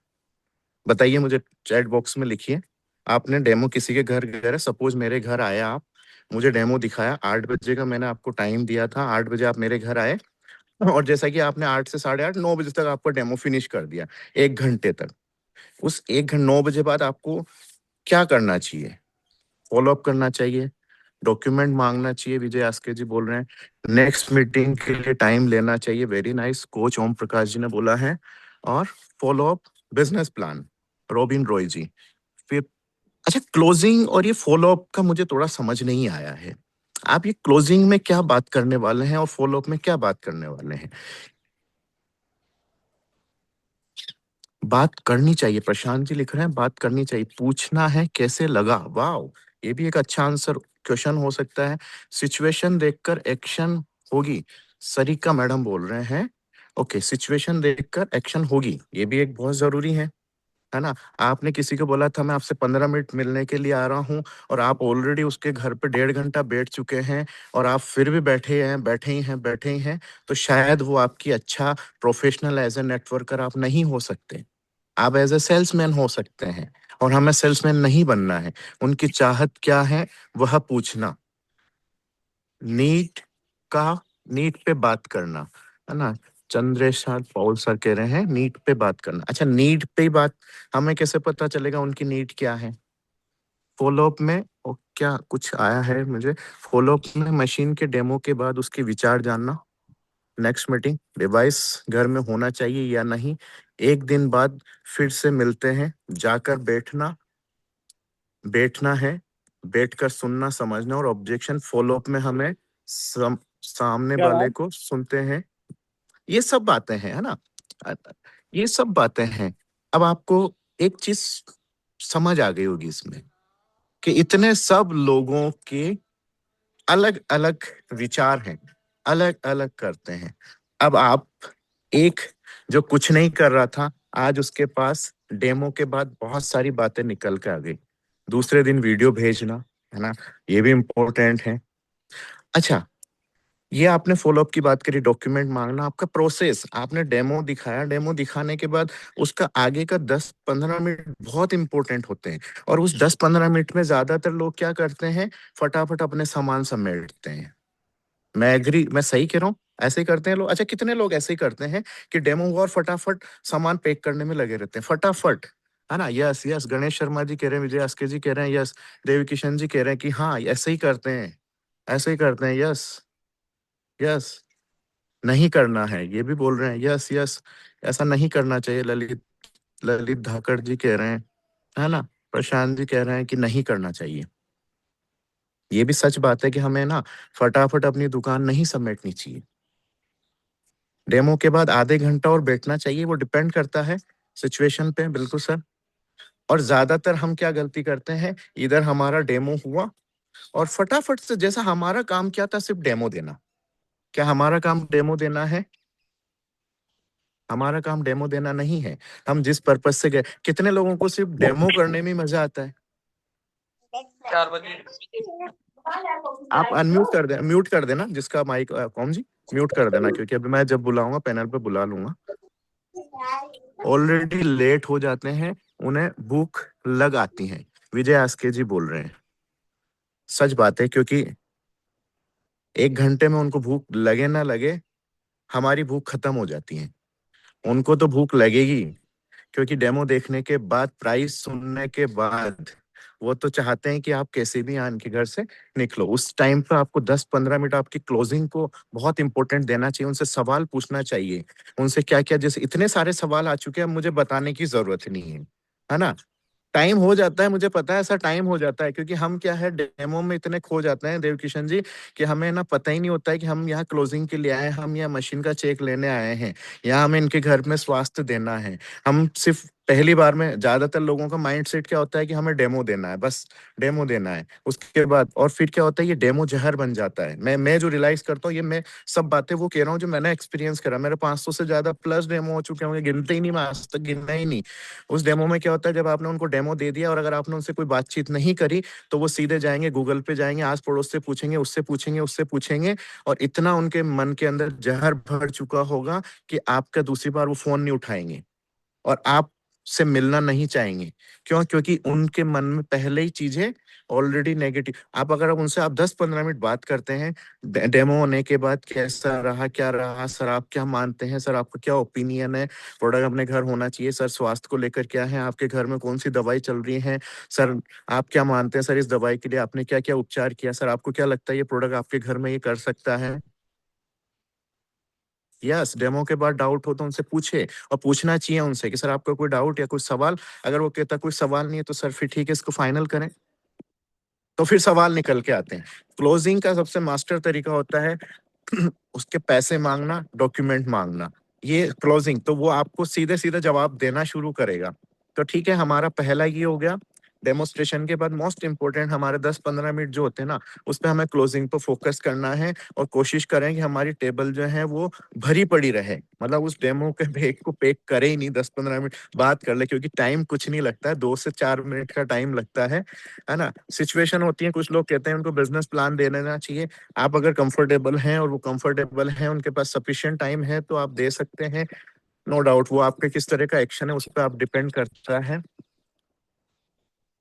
बताइए मुझे, चैट बॉक्स में लिखिए। आपने डेमो किसी के घर गए, सपोज मेरे घर आए आप, मुझे डेमो दिखाया, 8 बजे का मैंने आपको टाइम दिया था, 8 बजे आप मेरे घर आए, और जैसा कि आपने 8 से 8:30 9 बजे तक आपका डेमो फिनिश कर दिया, 1 घंटे तक। उस 9 बजे बाद आपको क्या करना चाहिए? फॉलोअप करना चाहिए, डॉक्यूमेंट मांगना चाहिए, विजय आस्के जी बोल रहे हैं, नेक्स्ट मीटिंग के लिए टाइम लेना चाहिए, very nice, coach Om Prakash ji ने बोला है, और follow up business plan, Robin Roy ji. फिर अच्छा, क्लोजिंग और ये फॉलोअप का मुझे थोड़ा समझ नहीं आया है। आप ये क्लोजिंग में क्या बात करने वाले हैं और फॉलोअप में क्या बात करने वाले हैं? बात करनी चाहिए, प्रशांत जी लिख रहे हैं बात करनी चाहिए, पूछना है कैसे लगा, वाह, ये भी एक अच्छा आंसर क्वेश्चन हो सकता है। सिचुएशन देखकर एक्शन होगी, सरिका मैडम बोल रहे हैं। ओके, सिचुएशन देखकर एक्शन होगी, ये भी एक बहुत जरूरी है ना? आपने किसी को बोला था मैं आपसे 15 मिनट मिलने के लिए आ रहा हूँ, और आप ऑलरेडी उसके घर पे 1.5 घंटा बैठ चुके हैं, और आप फिर भी बैठे हैं, बैठे ही हैं, बैठे ही हैं, तो शायद वो आपकी अच्छा प्रोफेशनल एज ए नेटवर्कर आप नहीं हो सकते। आप एज ए सेल्समैन हो सकते हैं, और हमें सेल्समैन नहीं बनना है। उनकी चाहत क्या है वह पूछना, नीट का, नीट पे बात करना, है ना? चंद्रेशाद पॉल सर कह रहे हैं नीट पे बात करना। अच्छा, नीट पे ही बात, हमें कैसे पता चलेगा उनकी नीट क्या है? फॉलोअप में और क्या कुछ आया है मुझे, फॉलोअप में मशीन के डेमो के बाद उसके विचार जानना, नेक्स्ट मीटिंग डिवाइस घर में होना चाहिए या नहीं, 1 दिन बाद फिर से मिलते हैं, जाकर बैठना, बैठना है, बैठकर सुनना समझना, और ऑब्जेक्शन फॉलोअप में हमें सामने वाले को सुनते हैं। ये सब बातें हैं, है ना? अ, ये सब बातें हैं। अब आपको एक चीज समझ आ गई होगी इसमें, कि इतने सब लोगों के अलग अलग विचार हैं, अलग अलग करते हैं। अब आप, एक जो कुछ नहीं कर रहा था, आज उसके पास डेमो के बाद बहुत सारी बातें निकल के आ गई, दूसरे दिन वीडियो भेजना, है ना? ये भी इम्पोर्टेंट है। अच्छा, ये आपने फॉलोअप की बात करी, डॉक्यूमेंट मांगना, आपका प्रोसेस, आपने डेमो दिखाया, डेमो दिखाने के बाद उसका आगे का 10-15 मिनट बहुत इंपॉर्टेंट होते हैं, और उस 10-15 मिनट में ज्यादातर लोग क्या करते हैं, फटाफट अपने सामान समेटते हैं। मैं एग्री, मैं सही कह रहा हूँ? ऐसे ही करते हैं लोग। अच्छा, कितने लोग ऐसे ही करते हैं कि डेमो हुआ और फटाफट सामान पैक करने में लगे रहते हैं, फटाफट, है ना? यस यस, गणेश शर्मा जी कह रहे हैं, विजय आस्के जी कह रहे हैं, यस, देवी किशन जी कह रहे हैं कि हाँ ऐसे ही करते हैं, ऐसे ही करते हैं, यस यस, नहीं करना है, ये भी बोल रहे हैं, यस यस, ऐसा नहीं करना चाहिए, ललित ललित धाकड़ जी कह रहे हैं, है ना? प्रशांत जी कह रहे हैं कि नहीं करना चाहिए। ये भी सच बात है कि हमें ना फटाफट अपनी दुकान नहीं समेटनी चाहिए, डेमो के बाद आधे घंटा और बैठना चाहिए, वो डिपेंड करता है सिचुएशन पे, बिल्कुल सर। और ज्यादातर हम क्या गलती करते हैं, इधर हमारा डेमो हुआ और फटाफट से, जैसा हमारा काम क्या था, सिर्फ डेमो देना। क्या हमारा काम डेमो देना है? हमारा काम डेमो देना नहीं है। हम जिस पर्पज से गए, कितने लोगों को सिर्फ डेमो करने में मजा आता है? 4 बजे। आप अनम्यूट कर दे, म्यूट कर देना जिसका माइक, कौन जी, म्यूट कर देना, क्योंकि अभी मैं जब बुलाऊंगा पैनल पे बुला लूंगा। ऑलरेडी लेट हो जाते हैं, उन्हें भूख लग आती है। विजय आस्के जी बोल रहे हैं, सच बात है, क्योंकि 1 घंटे में उनको भूख लगे ना लगे, हमारी भूख खत्म हो जाती है। उनको तो भूख लगेगी, क्योंकि डेमो देखने के बाद, प्राइस सुनने के बाद, वो तो चाहते हैं कि आप कैसे भी आन के घर से निकलो। उस टाइम पर आपको 10-15 मिनट आपकी क्लोजिंग को बहुत इंपॉर्टेंट देना चाहिए, उनसे सवाल पूछना चाहिए। उनसे क्या क्या, जैसे इतने सारे सवाल आ चुके हैं, मुझे बताने की जरूरत नहीं है ना? टाइम हो जाता है, मुझे पता है ऐसा टाइम हो जाता है, क्योंकि हम क्या है, डेमो में इतने खो जाते हैं देव किशन जी, कि हमें ना पता ही नहीं होता है कि हम यहाँ क्लोजिंग के लिए आए हैं, हम यहाँ मशीन का चेक लेने आए हैं, यहाँ हमें इनके घर में स्वास्थ्य देना है। हम सिर्फ पहली बार में, ज्यादातर लोगों का माइंड सेट क्या होता है कि हमें डेमो देना है, बस डेमो देना है। उसके बाद और फिर क्या होता है, ये डेमो जहर बन जाता है। मैं जो रियलाइज करता हूँ, ये मैं सब बातें वो कह रहा हूँ जो मैंने एक्सपीरियंस करा। मेरे 500 से ज्यादा प्लस डेमो हो चुके होंगे, गिनते ही नहीं, मैं आज तक गिनना ही नहीं। उस डेमो में क्या होता है, जब आपने उनको डेमो दे दिया और अगर आपने उनसे कोई बातचीत नहीं करी, तो वो सीधे जाएंगे गूगल पे, जाएंगे आस पड़ोस से पूछेंगे, उससे पूछेंगे, उससे पूछेंगे, और इतना उनके मन के अंदर जहर भर चुका होगा कि आपका दूसरी बार वो फोन नहीं उठाएंगे और आप से मिलना नहीं चाहेंगे। क्यों? क्योंकि उनके मन में पहले ही चीजें ऑलरेडी नेगेटिव। आप अगर आप उनसे आप 10-15 मिनट बात करते हैं, डेमो होने के बाद, कैसा रहा, क्या रहा सर, आप क्या मानते हैं सर, आपका क्या ओपिनियन है, प्रोडक्ट अपने घर होना चाहिए सर, स्वास्थ्य को लेकर क्या है, आपके घर में कौन सी दवाई चल रही है सर, आप क्या मानते हैं सर, इस दवाई के लिए आपने क्या क्या उपचार किया सर, आपको क्या लगता है ये प्रोडक्ट आपके घर में ये कर सकता है? यस, डेमो के बाद डाउट हो तो उनसे पूछे, और पूछना चाहिए उनसे कि सर आपका कोई डाउट या कोई सवाल। अगर वो कहता कोई सवाल नहीं है, तो सर फिर ठीक है, इसको फाइनल करें। तो फिर सवाल निकल के आते हैं। क्लोजिंग का सबसे मास्टर तरीका होता है उसके पैसे मांगना, डॉक्यूमेंट मांगना। ये क्लोजिंग, तो वो आपको सीधे सीधे जवाब देना शुरू करेगा। तो ठीक है, हमारा पहला ये हो गया। डेमोस्ट्रेशन के बाद मोस्ट इंपोर्टेंट हमारे 10-15 मिनट जो होते हैं ना, उस पर हमें क्लोजिंग पर फोकस करना है, और कोशिश करें कि हमारी टेबल जो है वो भरी पड़ी रहे। मतलब उस डेमो के बैग को पैक करे ही नहीं, 10-15 मिनट बात कर ले, क्योंकि टाइम कुछ नहीं लगता है, 2 से 4 मिनट का टाइम लगता है ना? सिचुएशन होती है, कुछ लोग कहते हैं उनको बिजनेस प्लान दे देना चाहिए। आप अगर कंफर्टेबल हैं और वो कंफर्टेबल हैं, उनके पास सफिशिएंट टाइम है, तो आप दे सकते हैं, नो डाउट। वो आपके किस तरह का एक्शन है उस पर आप डिपेंड करता है।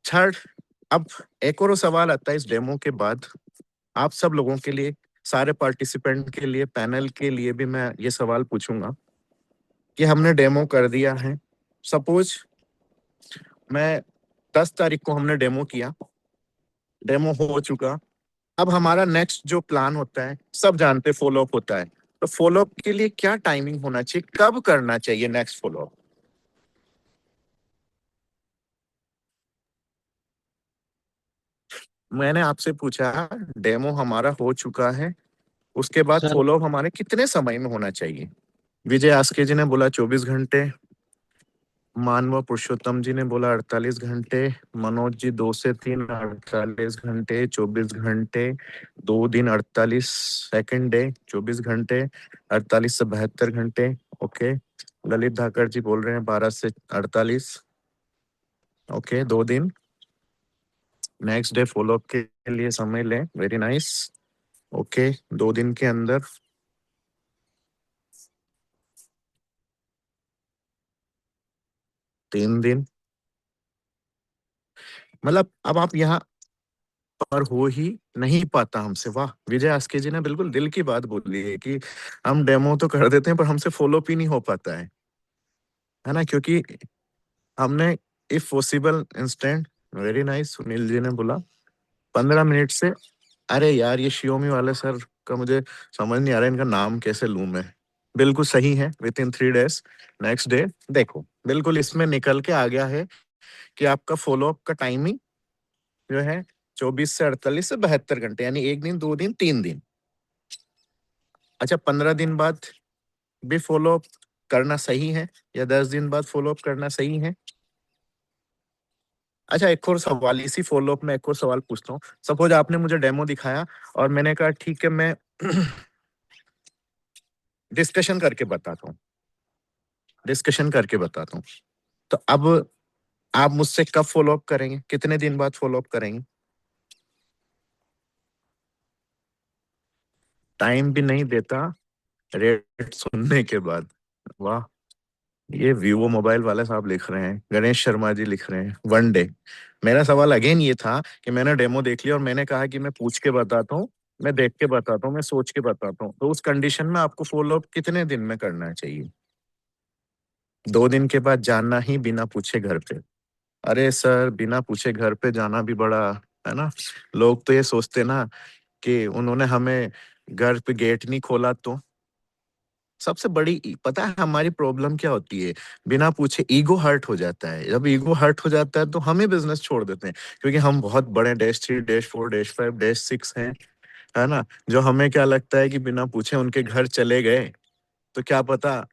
थर्ड, अब एक और सवाल आता है इस डेमो के बाद, आप सब लोगों के लिए, सारे पार्टिसिपेंट के लिए, पैनल के लिए भी मैं ये सवाल पूछूंगा कि हमने डेमो कर दिया है, सपोज मैं 10 तारीख को हमने डेमो किया, डेमो हो चुका। अब हमारा नेक्स्ट जो प्लान होता है, सब जानते, फॉलो अप होता है। तो फॉलो अप के लिए क्या टाइमिंग होना चाहिए, कब करना चाहिए नेक्स्ट फॉलो अप? मैंने आपसे पूछा, डेमो हमारा हो चुका है, उसके बाद सर फॉलो अप हमारे कितने समय में होना चाहिए? विजय आस्के जी ने बोला 24 घंटे, मानव पुरुषोत्तम जी ने बोला 48 घंटे, मनोज जी 2 से 3, 48 घंटे, 24 घंटे, 2 दिन 48 सेकंड डे, 24 घंटे, 48 से 72 घंटे। ओके, ललित धाकर जी बोल रहे हैं 12 से 48। ओके, 2 दिन, नेक्स्ट डे फॉलो अप के लिए समय लें, वेरी नाइस। ओके, 2 दिन के अंदर 3 दिन, मतलब अब आप यहाँ पर हो ही नहीं पाता हमसे। वाह, विजय आस्के जी ने बिल्कुल दिल की बात बोली है कि हम डेमो तो कर देते हैं पर हमसे फॉलो अप ही नहीं हो पाता है ना? क्योंकि हमने if possible instant, very nice, Sunil ji ने बोला 15 मिनट से। अरे यार, ये शियोमी वाले सर का मुझे समझ नहीं आ रहा, इनका नाम कैसे लूं मैं। बिल्कुल सही है, with in 3 days, next day. देखो, बिल्कुल इसमें निकल के आ गया है कि आपका फॉलो अप का टाइमिंग जो है 24 से 48 से 72 घंटे, यानी 1 दिन, 2 दिन, 3 दिन। अच्छा, 15 दिन बाद भी फॉलो अप करना सही है, या 10 दिन बाद फॉलो अप करना सही है? अच्छा, एक और सवाल, इसी फॉलो अप में एक और सवाल पूछता हूँ। सपोज आपने मुझे डेमो दिखाया और मैंने कहा ठीक है, मैं डिस्कशन करके बताता हूँ। डिस्कशन करके बताता हूँ। तो अब आप मुझसे कब फॉलो अप करेंगे, कितने दिन बाद फॉलो अप करेंगे? टाइम भी नहीं देता रेट सुनने के बाद। वाह, ये वीवो मोबाइल वाले साहब लिख रहे हैं, गणेश शर्मा जी लिख रहे हैं, वन डे। मेरा सवाल अगेन ये था कि मैंने डेमो देख लिया और मैंने कहा कि मैं पूछ के बताता हूँ, मैं देख के बताता हूँ, मैं सोच के बताता हूँ। तो उस कंडीशन में आपको फॉलो अप कितने दिन में करना चाहिए? 2 दिन के बाद जाना ही बिना पूछे घर पे? अरे सर, बिना पूछे घर पे जाना भी बड़ा है ना। लोग तो ये सोचते ना कि उन्होंने हमें घर पे गेट नहीं खोला। तो सबसे बड़ी पता है हमारी प्रॉब्लम क्या होती है? बिना पूछे ईगो हर्ट हो जाता है। जब ईगो हर्ट हो जाता है तो हमें बिजनेस छोड़ देते हैं, क्योंकि हम बहुत बड़े -3, -4, -5, -6 हैं, है ना। जो हमें क्या लगता है कि बिना पूछे उनके घर चले गए तो क्या पता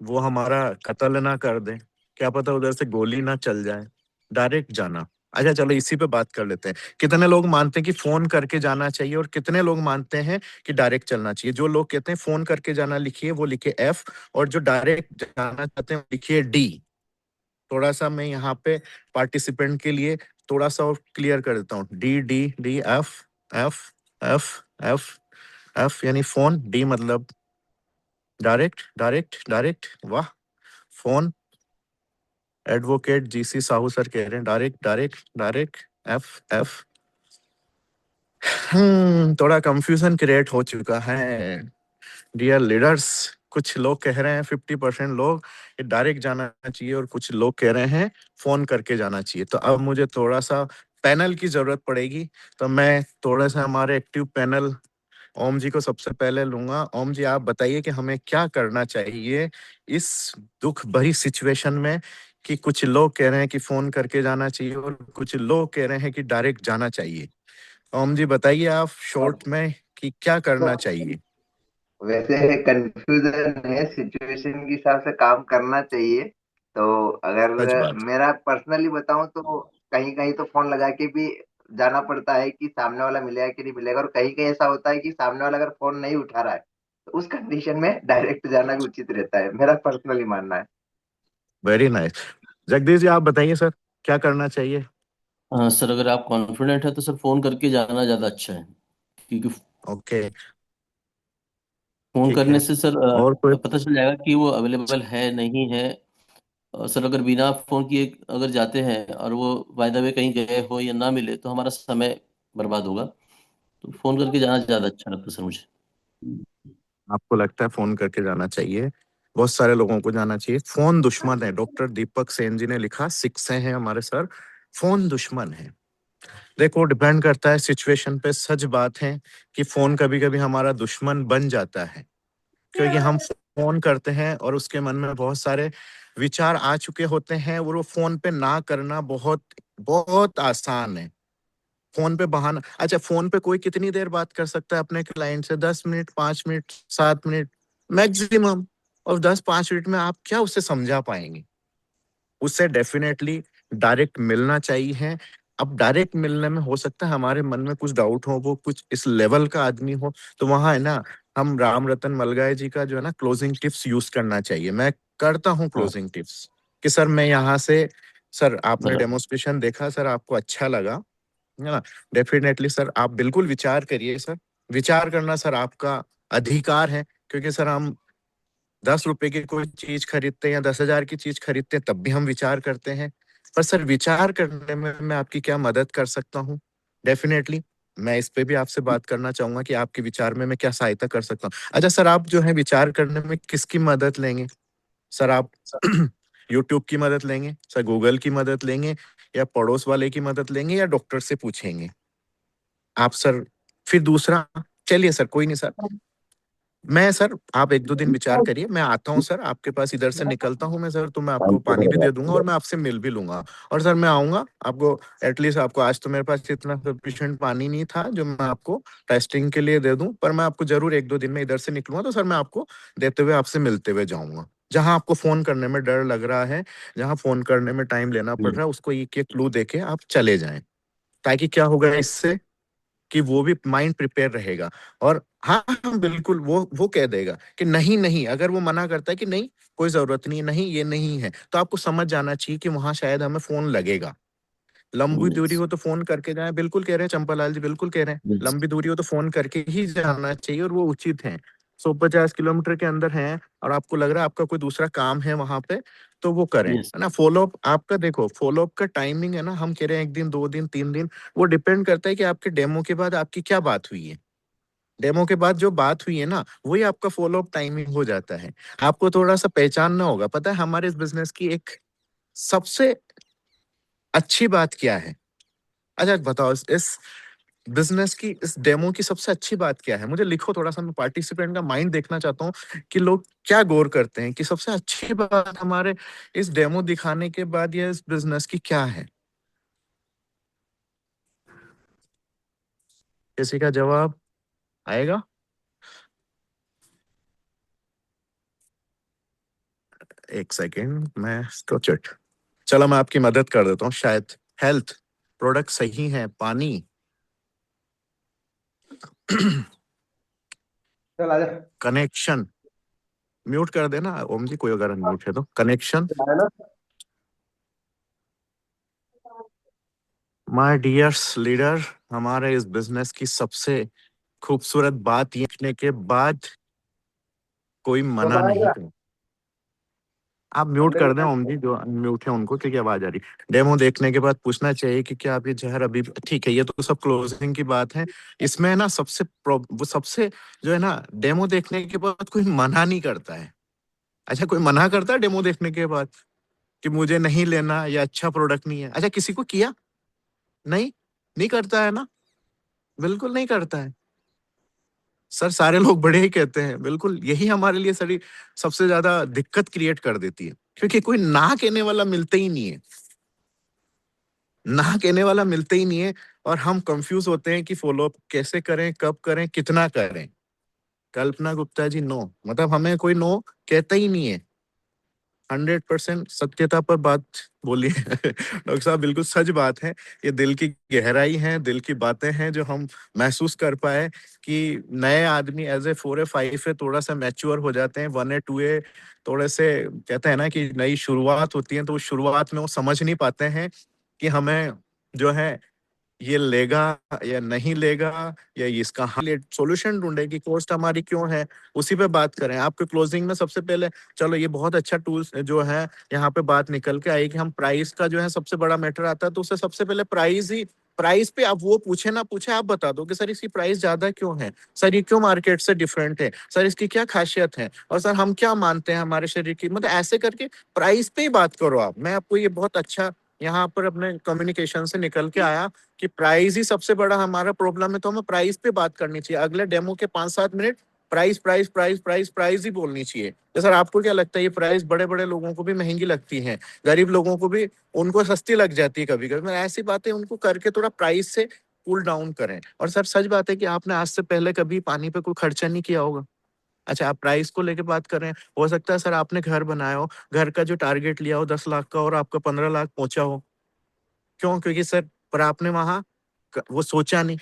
वो हमारा कत्ल ना कर दे, क्या पता उधर से गोली ना चल जाए। डायरेक्ट जाना। अच्छा चलो इसी पे बात कर लेते हैं। कितने लोग मानते हैं कि फोन करके जाना चाहिए और कितने लोग मानते हैं कि डायरेक्ट चलना चाहिए? जो लोग कहते हैं फोन करके जाना लिखिए, वो लिखिए F, और जो डायरेक्ट जाना चाहते हैं लिखिए D। थोड़ा सा मैं यहाँ पे पार्टिसिपेंट के लिए थोड़ा सा और क्लियर कर देता हूँ। D, F, F, F, F, F यानी फोन, D मतलब डायरेक्ट, डायरेक्ट, डायरेक्ट। वाह, phone. Advocate GC Sahu sir कह रहे हैं direct, direct, direct. F, F। थोड़ा कंफ्यूजन क्रिएट हो चुका है डियर लीडर्स। कुछ लोग कह रहे हैं 50% लोग कि डायरेक्ट जाना चाहिए और कुछ लोग कह रहे हैं फोन करके जाना चाहिए। तो अब मुझे थोड़ा सा पैनल की जरूरत पड़ेगी। तो मैं थोड़ा सा हमारे एक्टिव पैनल ओम जी को सबसे पहले लूंगा। ओम जी, आप बताइए कि हमें क्या करना चाहिए इस दुख भरी सिचुएशन में, कि कुछ लोग कह रहे हैं कि फोन करके जाना चाहिए और कुछ लोग कह रहे हैं कि डायरेक्ट जाना चाहिए। ओम जी बताइए आप शॉर्ट में कि क्या करना चाहिए। वैसे कंफ्यूजन है, सिचुएशन के हिसाब से काम करना चाहिए। तो सच अगर बात। मेरा पर्सनली बताऊं तो कहीं कहीं तो फोन लगा के भी जाना पड़ता है कि सामने वाला मिलेगा कि नहीं मिलेगा, और कहीं कहीं ऐसा होता है कि सामने वाला अगर फोन नहीं उठा रहा है तो उस कंडीशन में डायरेक्ट जाना भी उचित रहता है, मेरा पर्सनली मानना है। Very nice. जगदीश जी आप बताइए सर, क्या करना चाहिए? हाँ सर, अगर आप कॉन्फिडेंट है तो सर फोन करके जाना ज़्यादा अच्छा है, क्योंकि ओके, फोन ठीक करने है। से सर और कोई? पता चल जाएगा कि वो अवेलेबल है नहीं है। सर अगर बिना फोन किए अगर जाते हैं और वो बाय द वे कहीं गए हो या ना मिले तो हमारा समय बर्बाद होगा। तो फोन करके जाना ज़्यादा अच्छा लगता है सर मुझे। आपको लगता है फोन करके जाना चाहिए? बहुत सारे लोगों को जाना चाहिए। फोन दुश्मन है, डॉक्टर दीपक सेन जी ने लिखा, सिक्स हैं हमारे सर। फोन दुश्मन है। देखो डिपेंड करता है सिचुएशन पे। सच बात है कि फोन कभी कभी हमारा दुश्मन बन जाता है, क्योंकि हम फोन करते हैं और उसके मन में बहुत सारे विचार आ चुके होते हैं, और वो फोन पे ना करना बहुत बहुत आसान है। फोन पे बहाना। अच्छा, फोन पे कोई कितनी देर बात कर सकता है अपने क्लाइंट से? 10 मिनट, 5 मिनट, 7 मिनट मैक्सिमम। और 10-5 मिनट में आप क्या उससे समझा पाएंगे? उससे डेफिनेटली डायरेक्ट मिलना चाहिए। अब डायरेक्ट मिलने में हो सकता है हमारे मन में कुछ डाउट हो, वो कुछ इस लेवल का आदमी हो, तो वहां है ना, हम राम रतन मलगाय जी का जो है ना क्लोजिंग टिप्स यूज करना चाहिए। मैं करता हूँ हाँ क्लोजिंग टिप्स कि सर मैं यहाँ से, सर आपने बराबर। डेमोस्ट्रेशन देखा, सर आपको अच्छा लगा, है ना। डेफिनेटली सर आप बिल्कुल विचार करिए सर। विचार करना सर आपका अधिकार है, क्योंकि सर हम 10 रुपए की कोई चीज खरीदते हैं या 10,000 की चीज खरीदते हैं तब भी हम विचार करते हैं। पर सर विचार करने में मैं आपकी क्या मदद कर सकता हूँ? डेफिनेटली मैं इस पे भी आपसे बात करना चाहूंगा कि आपके विचार में मैं क्या सहायता कर सकता हूँ। अच्छा सर, आप जो है विचार करने में किसकी मदद लेंगे? सर आप यूट्यूब की मदद लेंगे, सर गूगल की मदद लेंगे, या पड़ोस वाले की मदद लेंगे, या डॉक्टर से पूछेंगे आप सर? फिर दूसरा, चलिए सर कोई नहीं सर, मैं सर आप 1-2 दिन विचार करिए, मैं आता हूँ सर आपके पास, इधर से निकलता हूँ मैं सर, तो मैं आपको पानी भी दे दूंगा और मैं आपसे मिल भी लूंगा। और सर मैं आऊंगा आपको, एटलीस्ट आपको, आज तो मेरे पास इतना सफिशिएंट पानी नहीं था जो मैं आपको टेस्टिंग के लिए दे दूं, पर मैं आपको जरूर 1-2 दिन में इधर से निकलूंगा तो सर मैं आपको देते हुए आपसे मिलते हुए जाऊंगा। जहां आपको फोन करने में डर लग रहा है, जहां फोन करने में टाइम लेना पड़ रहा है, उसको एक एक क्लू देके आप चले जाएं। ताकि क्या होगा इससे? कि वो भी माइंड प्रिपेयर रहेगा। और हाँ हाँ बिल्कुल वो कह देगा कि नहीं नहीं, अगर वो मना करता है कि नहीं कोई जरूरत नहीं है, नहीं ये नहीं है, तो आपको समझ जाना चाहिए कि वहां शायद हमें फोन लगेगा। लंबी दूरी Yes. हो तो फोन करके जाए, बिल्कुल कह रहे हैं चंपालाल जी, बिल्कुल कह रहे हैं, Yes. लंबी दूरी हो तो फोन करके ही जाना चाहिए और वो उचित है। 150 किलोमीटर के अंदर है और आपको लग रहा है आपका कोई दूसरा काम है वहां पे, तो वो करें, Yes. है ना। फॉलोअप आपका देखो, फॉलोअप का टाइमिंग है ना, हम कह रहे हैं 1 दिन 2 दिन 3 दिन, वो डिपेंड करता है कि आपके डेमो के बाद आपकी क्या बात हुई है। डेमो के बाद जो बात हुई है ना, वही आपका फॉलोअप टाइमिंग हो जाता है। आपको थोड़ा सा पहचानना होगा। पता है हमारे इस बिजनेस की एक सबसे अच्छी बात क्या है? अच्छा बताओ, इस बिजनेस की, इस डेमो की सबसे अच्छी बात क्या है? मुझे लिखो थोड़ा सा, मैं पार्टिसिपेंट का माइंड देखना चाहता हूँ कि लोग क्या गौर करते हैं कि सबसे अच्छी बात हमारे इस डेमो दिखाने के बाद या इस बिजनेस की क्या है। किसी का जवाब आएगा? एक सेकेंड, मैं इसको चलो मैं आपकी मदद कर देता हूँ शायद। हेल्थ, प्रोडक्ट सही है, पानी। चल आजा। कनेक्शन, म्यूट कर देना ओम जी, कोई अगर अनम्यूट है तो। कनेक्शन, है ना। माय डियर्स लीडर, हमारे इस बिजनेस की सबसे खूबसूरत बात ये देखने के बाद कोई मना नहीं आएगा। कर। आप म्यूट अंदर कर दें ओम जी, जो अनम्यूट है उनको, क्योंकि आवाज आ रही। डेमो देखने के बाद पूछना चाहिए कि क्या आप ये जहर अभी ठीक है। ये तो सब क्लोजिंग की बात है। इसमें ना वो सबसे जो है ना, डेमो देखने के बाद कोई मना नहीं करता है। अच्छा कोई मना करता है डेमो देखने के बाद कि मुझे नहीं लेना या अच्छा प्रोडक्ट नहीं है? अच्छा किसी को किया? नहीं, नहीं करता है ना, बिल्कुल नहीं करता है सर। सारे लोग बड़े ही कहते हैं, बिल्कुल यही हमारे लिए सारी सबसे ज्यादा दिक्कत क्रिएट कर देती है, क्योंकि कोई ना कहने वाला मिलता ही नहीं है। ना कहने वाला मिलता ही नहीं है और हम कंफ्यूज होते हैं कि फॉलो अप कैसे करें, कब करें, कितना करें। कल्पना गुप्ता जी, नो, मतलब हमें कोई नो कहता ही नहीं है। 100% सत्यता पर बात बोली है डॉक्टर साहब, बिल्कुल सच बात है। ये दिल की गहराई है, दिल की बातें हैं जो हम महसूस कर पाए कि नए आदमी एज ए 4 ए 5 ए थोड़ा सा मैच्योर हो जाते हैं। 1 ए 2 ए थोड़े से कहते हैं ना कि नई शुरुआत होती है, तो उस शुरुआत में वो समझ नहीं पाते हैं कि हमें जो है ये लेगा या नहीं लेगा, या इसका हल सॉल्यूशन ढूंढे कि कॉस्ट हमारी क्यों है, उसी पे बात करें। आपके क्लोजिंग में सबसे पहले, चलो ये बहुत अच्छा टूल्स जो है, यहाँ पे बात निकल के आई कि हम प्राइस का जो है सबसे बड़ा मैटर आता है, तो उससे सबसे पहले प्राइस पे आप वो पूछे ना पूछे, आप बता दो कि सर इसकी प्राइस ज्यादा क्यों है, सर ये क्यों मार्केट से डिफरेंट है, सर इसकी क्या खासियत है, और सर हम क्या मानते हैं हमारे शरीर की, मतलब ऐसे करके प्राइस पे ही बात करो आप। मैं आपको ये बहुत अच्छा यहाँ पर अपने कम्युनिकेशन से निकल के आया कि प्राइस ही सबसे बड़ा हमारा प्रॉब्लम है, तो हमें प्राइस पे बात करनी चाहिए। अगले डेमो के 5-7 minute price price price price price ही बोलनी चाहिए। तो सर आपको क्या लगता है ये प्राइस बड़े बड़े लोगों को भी महंगी लगती है, गरीब लोगों को भी उनको सस्ती लग जाती है कभी कभी? ऐसी बातें उनको करके थोड़ा प्राइस से कूल डाउन करें। और सर सच बात है कि आपने आज से पहले कभी पानी पे कोई खर्चा नहीं किया होगा। अच्छा आप प्राइस को लेके बात कर रहे हैं, हो सकता है सर आपने घर बनाया हो, घर का जो टारगेट लिया हो 10 लाख का और आपका 15 लाख पहुंचा हो। क्यों? क्योंकि सर पर आपने वहां वो सोचा नहीं,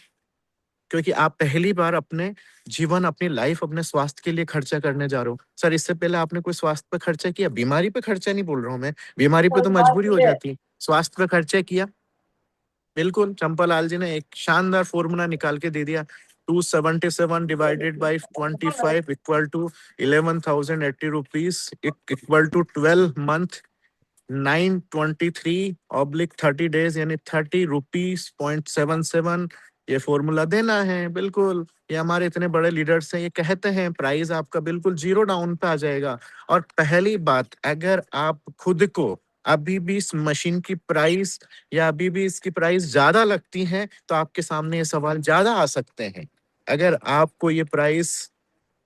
क्योंकि आप पहली बार अपने जीवन, अपनी लाइफ, अपने स्वास्थ्य के लिए खर्चा करने जा रहे हो। सर इससे पहले आपने कोई स्वास्थ्य पे खर्चा किया? बीमारी पे खर्चा नहीं बोल रहा हूँ मैं, बीमारी पे तो मजबूरी हो जाती है, स्वास्थ्य पे खर्चा किया? बिल्कुल, चंपालाल जी ने एक शानदार फॉर्मूला निकाल के दे दिया। 277 divided by 25 equal to 11,080 rupees, equal to 12 month 923/30 days, यानी 30 रुपीज 0.77। ये फॉर्मूला देना है। बिल्कुल, ये हमारे इतने बड़े लीडर्स हैं, ये कहते हैं प्राइस आपका बिल्कुल जीरो डाउन पे आ जाएगा। और पहली बात, अगर आप खुद को अभी भी इस मशीन की प्राइस या अभी भी इसकी प्राइस ज्यादा लगती है, तो आपके सामने ये सवाल ज्यादा आ सकते हैं। अगर आपको ये प्राइस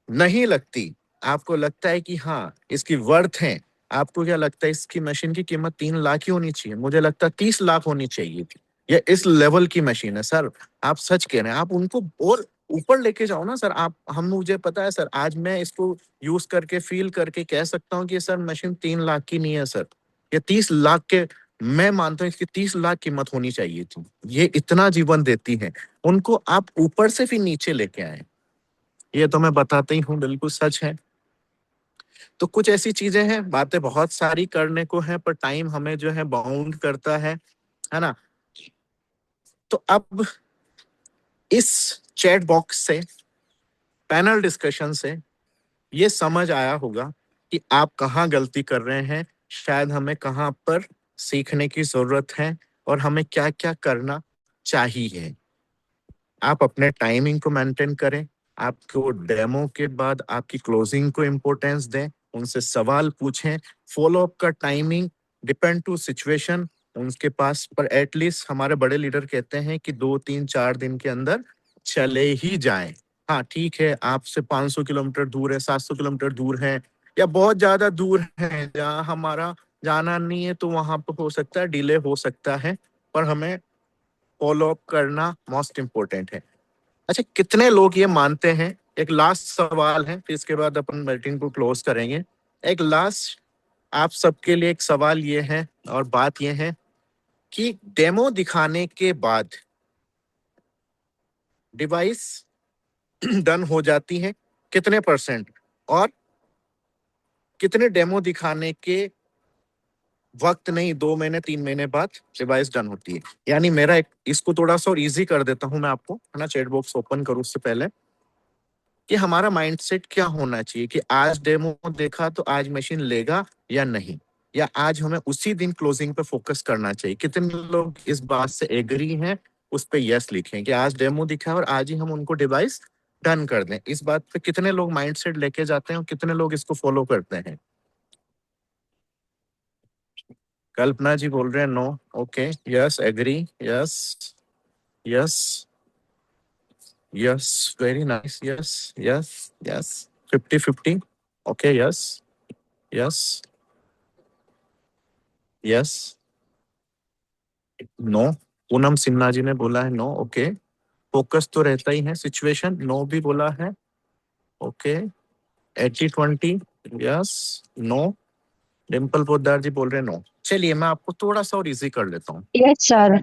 नहीं लगती, आपको लगता है कि हाँ इसकी वर्थ है, आपको क्या लगता है इसकी मशीन की कीमत 3 लाख ही होनी चाहिए? मुझे लगता है 30 लाख होनी चाहिए थी। ये इस लेवल की मशीन है सर। आप सच कह रहे हैं, आप उनको और ऊपर लेके जाओ ना सर। आप हम मुझे पता है सर, आज मैं इसको यूज करके फील करके कह सकता हूँ कि सर मशीन 3 लाख की नहीं है सर, ये 30 लाख के मैं मानता हूँ इसकी 30 लाख कीमत होनी चाहिए थी। ये इतना जीवन देती है, उनको आप ऊपर से फिर नीचे लेके आए, ये तो मैं बताता ही हूँ, बिल्कुल सच है। तो कुछ ऐसी चीजें हैं, बातें बहुत सारी करने को है, पर टाइम हमें जो है बाउंड करता है ना। तो अब इस चैट बॉक्स से, पैनल डिस्कशन से ये समझ आया होगा कि आप कहाँ गलती कर रहे हैं, शायद हमें कहाँ पर सीखने की जरूरत है और हमें क्या क्या करना चाहिए। आप अपने टाइमिंग को मेंटेन करें, आपको डेमो के बाद आपकी क्लोजिंग को इम्पोर्टेंस दें, उनसे सवाल पूछें। फॉलो अप का टाइमिंग डिपेंड टू सिचुएशन उनके पास, पर एटलीस्ट हमारे बड़े लीडर कहते हैं कि 2 3 4 दिन के अंदर चले ही जाएं। हाँ ठीक है, आपसे 500 किलोमीटर दूर है, 700 किलोमीटर दूर है, या बहुत ज्यादा दूर है जहाँ हमारा जाना नहीं है, तो वहां पर हो सकता है डिले हो सकता है, पर हमें फॉलो अप करना मोस्ट इम्पोर्टेंट है। अच्छा, कितने लोग ये मानते हैं, एक लास्ट सवाल है, फिर इसके बाद अपन मीटिंग को क्लोज करेंगे। एक लास्ट आप सबके लिए एक सवाल ये है और बात ये है कि डेमो दिखाने के बाद डिवाइस डन हो जाती है कितने परसेंट, और कितने डेमो दिखाने के वक्त नहीं, 2 महीने 3 महीने बाद डिवाइस डन होती है। यानी मेरा एक, इसको थोड़ा सा और इजी कर देता हूं मैं आपको, है ना, चैट बॉक्स ओपन करूं उससे पहले, कि हमारा माइंडसेट क्या होना चाहिए कि आज डेमो देखा तो आज मशीन लेगा या नहीं, या आज हमें उसी दिन क्लोजिंग पे फोकस करना चाहिए। कितने लोग इस बात से एग्री हैं, उस पे यस लिखें कि आज डेमो दिखा और आज ही हम उनको डिवाइस डन कर दें। इस बात पे कितने लोग माइंडसेट लेके जाते हैं और कितने लोग इसको फॉलो करते हैं? कल्पना जी बोल रहे हैं no. Okay, yes, agree, yes, yes, yes, very nice, yes, yes, yes, 50-50। Okay, yes, yes, yes, no. Poonam Sinha ji ने बोला है नो। ओके, फोकस तो रहता ही है, सिचुएशन नो भी बोला है। Okay, 80-20, yes, no. Dimple Poddar ji बोल रहे हैं नो। चलिए मैं आपको थोड़ा सा और इजी कर लेता हूँ। Yes sir.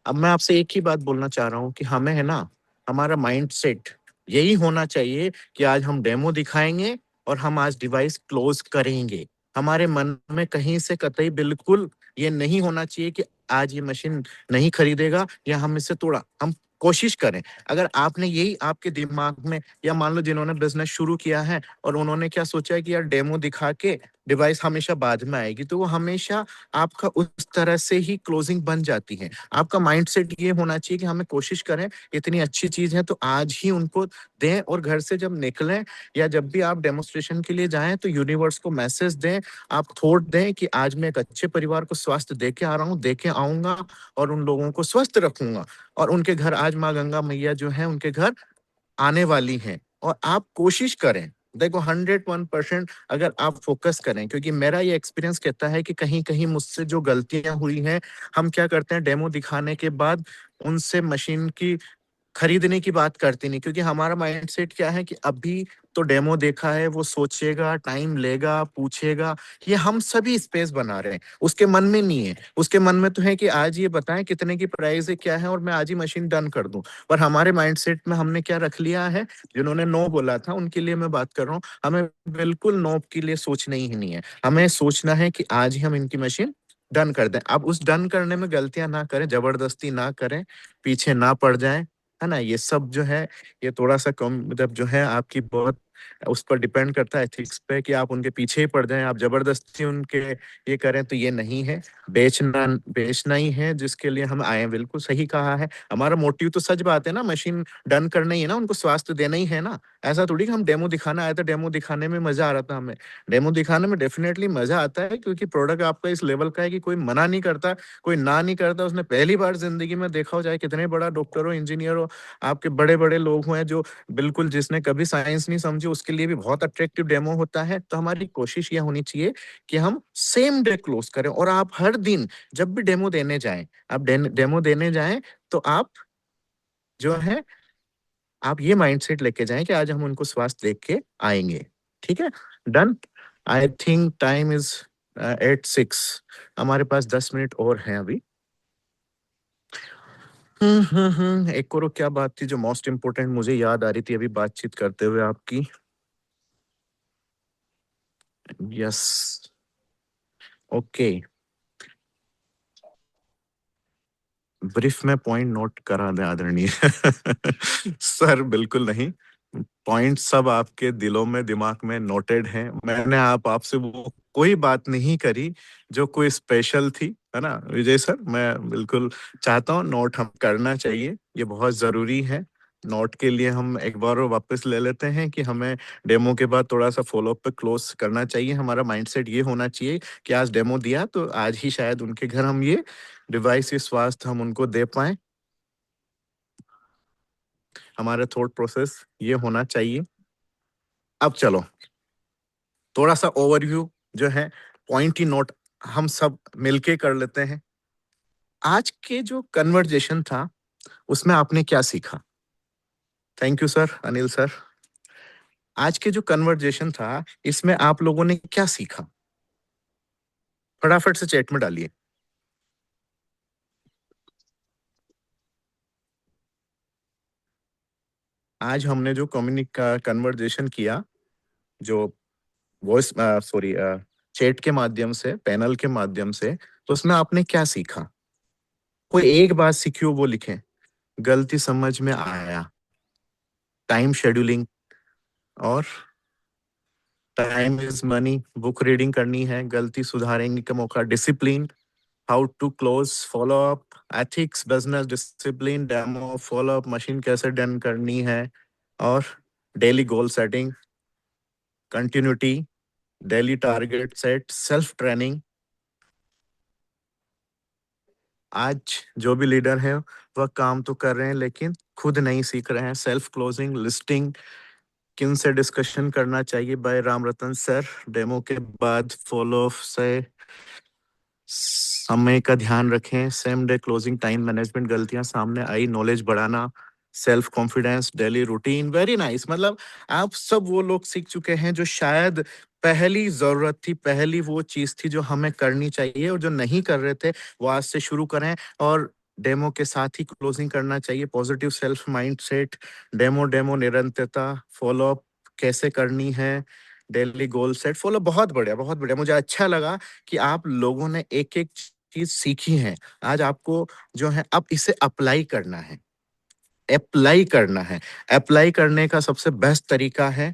अब मैं आपसे एक ही बात बोलना चाह रहा हूँ कि हमें, है ना, हमारा माइंड सेट यही होना चाहिए कि आज हम डेमो दिखाएंगे और हम आज डिवाइस क्लोज करेंगे। हमारे मन में कहीं से कतई बिल्कुल ये नहीं होना चाहिए कि आज ये मशीन नहीं खरीदेगा या हम इससे थोड़ा, हम कोशिश करें। अगर आपने यही आपके दिमाग में, या मान लो जिन्होंने बिजनेस शुरू किया है और उन्होंने क्या सोचा है कि यार डेमो दिखा के डिवाइस हमेशा बाद में आएगी, तो वो हमेशा आपका उस तरह से ही क्लोजिंग बन जाती है। आपका माइंडसेट ये होना चाहिए कि हमें कोशिश करें, इतनी अच्छी चीज है तो आज ही उनको दें, और घर से जब निकलें या जब भी आप डेमोस्ट्रेशन के लिए जाएं तो यूनिवर्स को मैसेज दें, आप थॉट दें कि आज मैं एक अच्छे परिवार को स्वास्थ्य दे के आ रहा हूँ, दे के आऊंगा और उन लोगों को स्वस्थ रखूंगा, और उनके घर आज माँ गंगा मैया जो है उनके घर आने वाली हैं। और आप कोशिश करें, देखो 101% अगर आप फोकस करें, क्योंकि मेरा ये एक्सपीरियंस कहता है कि कहीं कहीं मुझसे जो गलतियां हुई हैं, हम क्या करते हैं डेमो दिखाने के बाद उनसे मशीन की खरीदने की बात करते नहीं, क्योंकि हमारा माइंडसेट क्या है कि अभी तो डेमो देखा है, वो सोचेगा, टाइम लेगा, पूछेगा। ये हम सभी स्पेस बना रहे हैं, उसके मन में नहीं है। उसके मन में तो है कि आज ये बताएं कितने की प्राइस है, क्या है, और मैं आज ही मशीन डन कर दूं। पर हमारे माइंडसेट में हमने क्या रख लिया है, जिन्होंने नो बोला था उनके लिए मैं बात कर रहा हूँ, हमें बिल्कुल नो के लिए सोचना ही नहीं है। हमें सोचना है कि आज ही हम इनकी मशीन डन कर दें। अब उस डन करने में गलतियां ना करें, जबरदस्ती ना करें, पीछे ना पड़ जाएं, है ना। ये सब जो है, ये थोड़ा सा कम, मतलब जो है आपकी बहुत उस पर डिपेंड करता है एथिक्स पे, कि आप उनके पीछे ही पड़ जाएं, आप जबरदस्ती उनके ये करें, तो ये नहीं है। बेचना बेचना ही है जिसके लिए हम आए हैं, बिल्कुल सही कहा है। हमारा मोटिव तो सच बात है ना, मशीन डन करना ही है ना, उनको स्वास्थ्य देना ही है ना। ऐसा थोड़ी कि हम डेमो दिखाना आए थे, डेमो दिखाने में मजा आ रहा था हमें। डेमो दिखाने में डेफिनेटली मजा आता है, क्योंकि प्रोडक्ट आपका इस लेवल का है कि कोई मना नहीं करता, कोई ना नहीं करता। उसने पहली बार जिंदगी में देखा हो, चाहे कितने बड़ा डॉक्टर हो, इंजीनियर हो, आपके बड़े बड़े लोग हुए जो बिल्कुल, जिसने कभी साइंस नहीं समझी, उसके लिए भी बहुत अट्रैक्टिव डेमो होता है। तो हमारी कोशिश ये होनी चाहिए कि हम सेम डे क्लोज करें। और आप हर दिन जब भी डेमो देने जाएं, आप डेमो देने जाएं, तो आप जो है, आप ये माइंडसेट लेके जाएं कि आज हम उनको स्वास्थ्य देख के आएंगे। ठीक है, done. I think time is 8:06 हमारे पास 10 मिनट और हैं अभी। एक और क्या बात थी जो मोस्ट इम्पोर्टेंट मुझे याद आ रही थी अभी बातचीत करते हुए आपकी। यस, ओके, ब्रीफ में पॉइंट नोट करा दें आदरणीय। सर बिल्कुल नहीं, पॉइंट सब आपके दिलों में दिमाग में नोटेड हैं। मैंने आपसे वो कोई बात नहीं करी जो कोई स्पेशल थी, है ना विजय सर। मैं बिल्कुल चाहता हूँ नोट हम करना चाहिए, ये बहुत जरूरी है। नोट के लिए हम एक बार और वापस ले लेते हैं कि हमें डेमो के बाद थोड़ा सा फॉलोअप पे क्लोज करना चाहिए। हमारा माइंडसेट ये होना चाहिए कि आज डेमो दिया तो आज ही शायद उनके घर हम ये डिवाइस, ये स्वास्थ्य हम उनको दे पाए। हमारा थॉट प्रोसेस ये होना चाहिए। अब चलो थोड़ा सा ओवरव्यू जो है, पॉइंट ही नोट हम सब मिलके कर लेते हैं। आज के जो कन्वर्जेशन था उसमें आपने क्या सीखा? Thank you sir, Anil sir. आज के जो कन्वर्जेशन था इसमें आप लोगों ने क्या सीखा? फटाफट से चैट में डालिए। आज हमने जो कन्वर्जेशन किया, जो वॉइस सॉरी चैट के माध्यम से, पैनल के माध्यम से, तो उसमें आपने क्या सीखा? कोई एक बात सीखी हो वो लिखें। गलती समझ में आया, टाइम शेड्यूलिंग, और time is money, book reading करनी है, गलती सुधारेंगे का मौका, discipline, how to close, follow up, ethics, business discipline, demo, follow up, machine कैसे डन करनी है, और daily goal setting, continuity, daily target set, self training. आज जो भी लीडर है वह काम तो कर रहे हैं लेकिन खुद नहीं सीख रहे हैं। सेल्फ क्लोजिंग, लिस्टिंग, किन से डिस्कशन करना चाहिए बाय राम रतन सर, डेमो के बाद फॉलो से समय का ध्यान रखें, same day closing, time management, गलतियां सामने आई, नॉलेज बढ़ाना, self confidence, daily routine. Very nice. मतलब आप सब वो लोग सीख चुके हैं जो शायद पहली जरूरत थी, पहली वो चीज थी जो हमें करनी चाहिए, और जो नहीं कर रहे थे वो आज से शुरू करें। और डेमो के साथ ही क्लोजिंग करना चाहिए। Positive self mindset, demo demo निरंतरता, फॉलो अप कैसे करनी है, डेली गोल सेट, फॉलो। बहुत बढ़िया, बहुत बढ़िया। मुझे अच्छा लगा कि आप लोगों ने एक एक चीज सीखी है। आज आपको जो है अब इसे अप्लाई करना है, अप्लाई करना है। अप्लाई करने का सबसे बेस्ट तरीका है,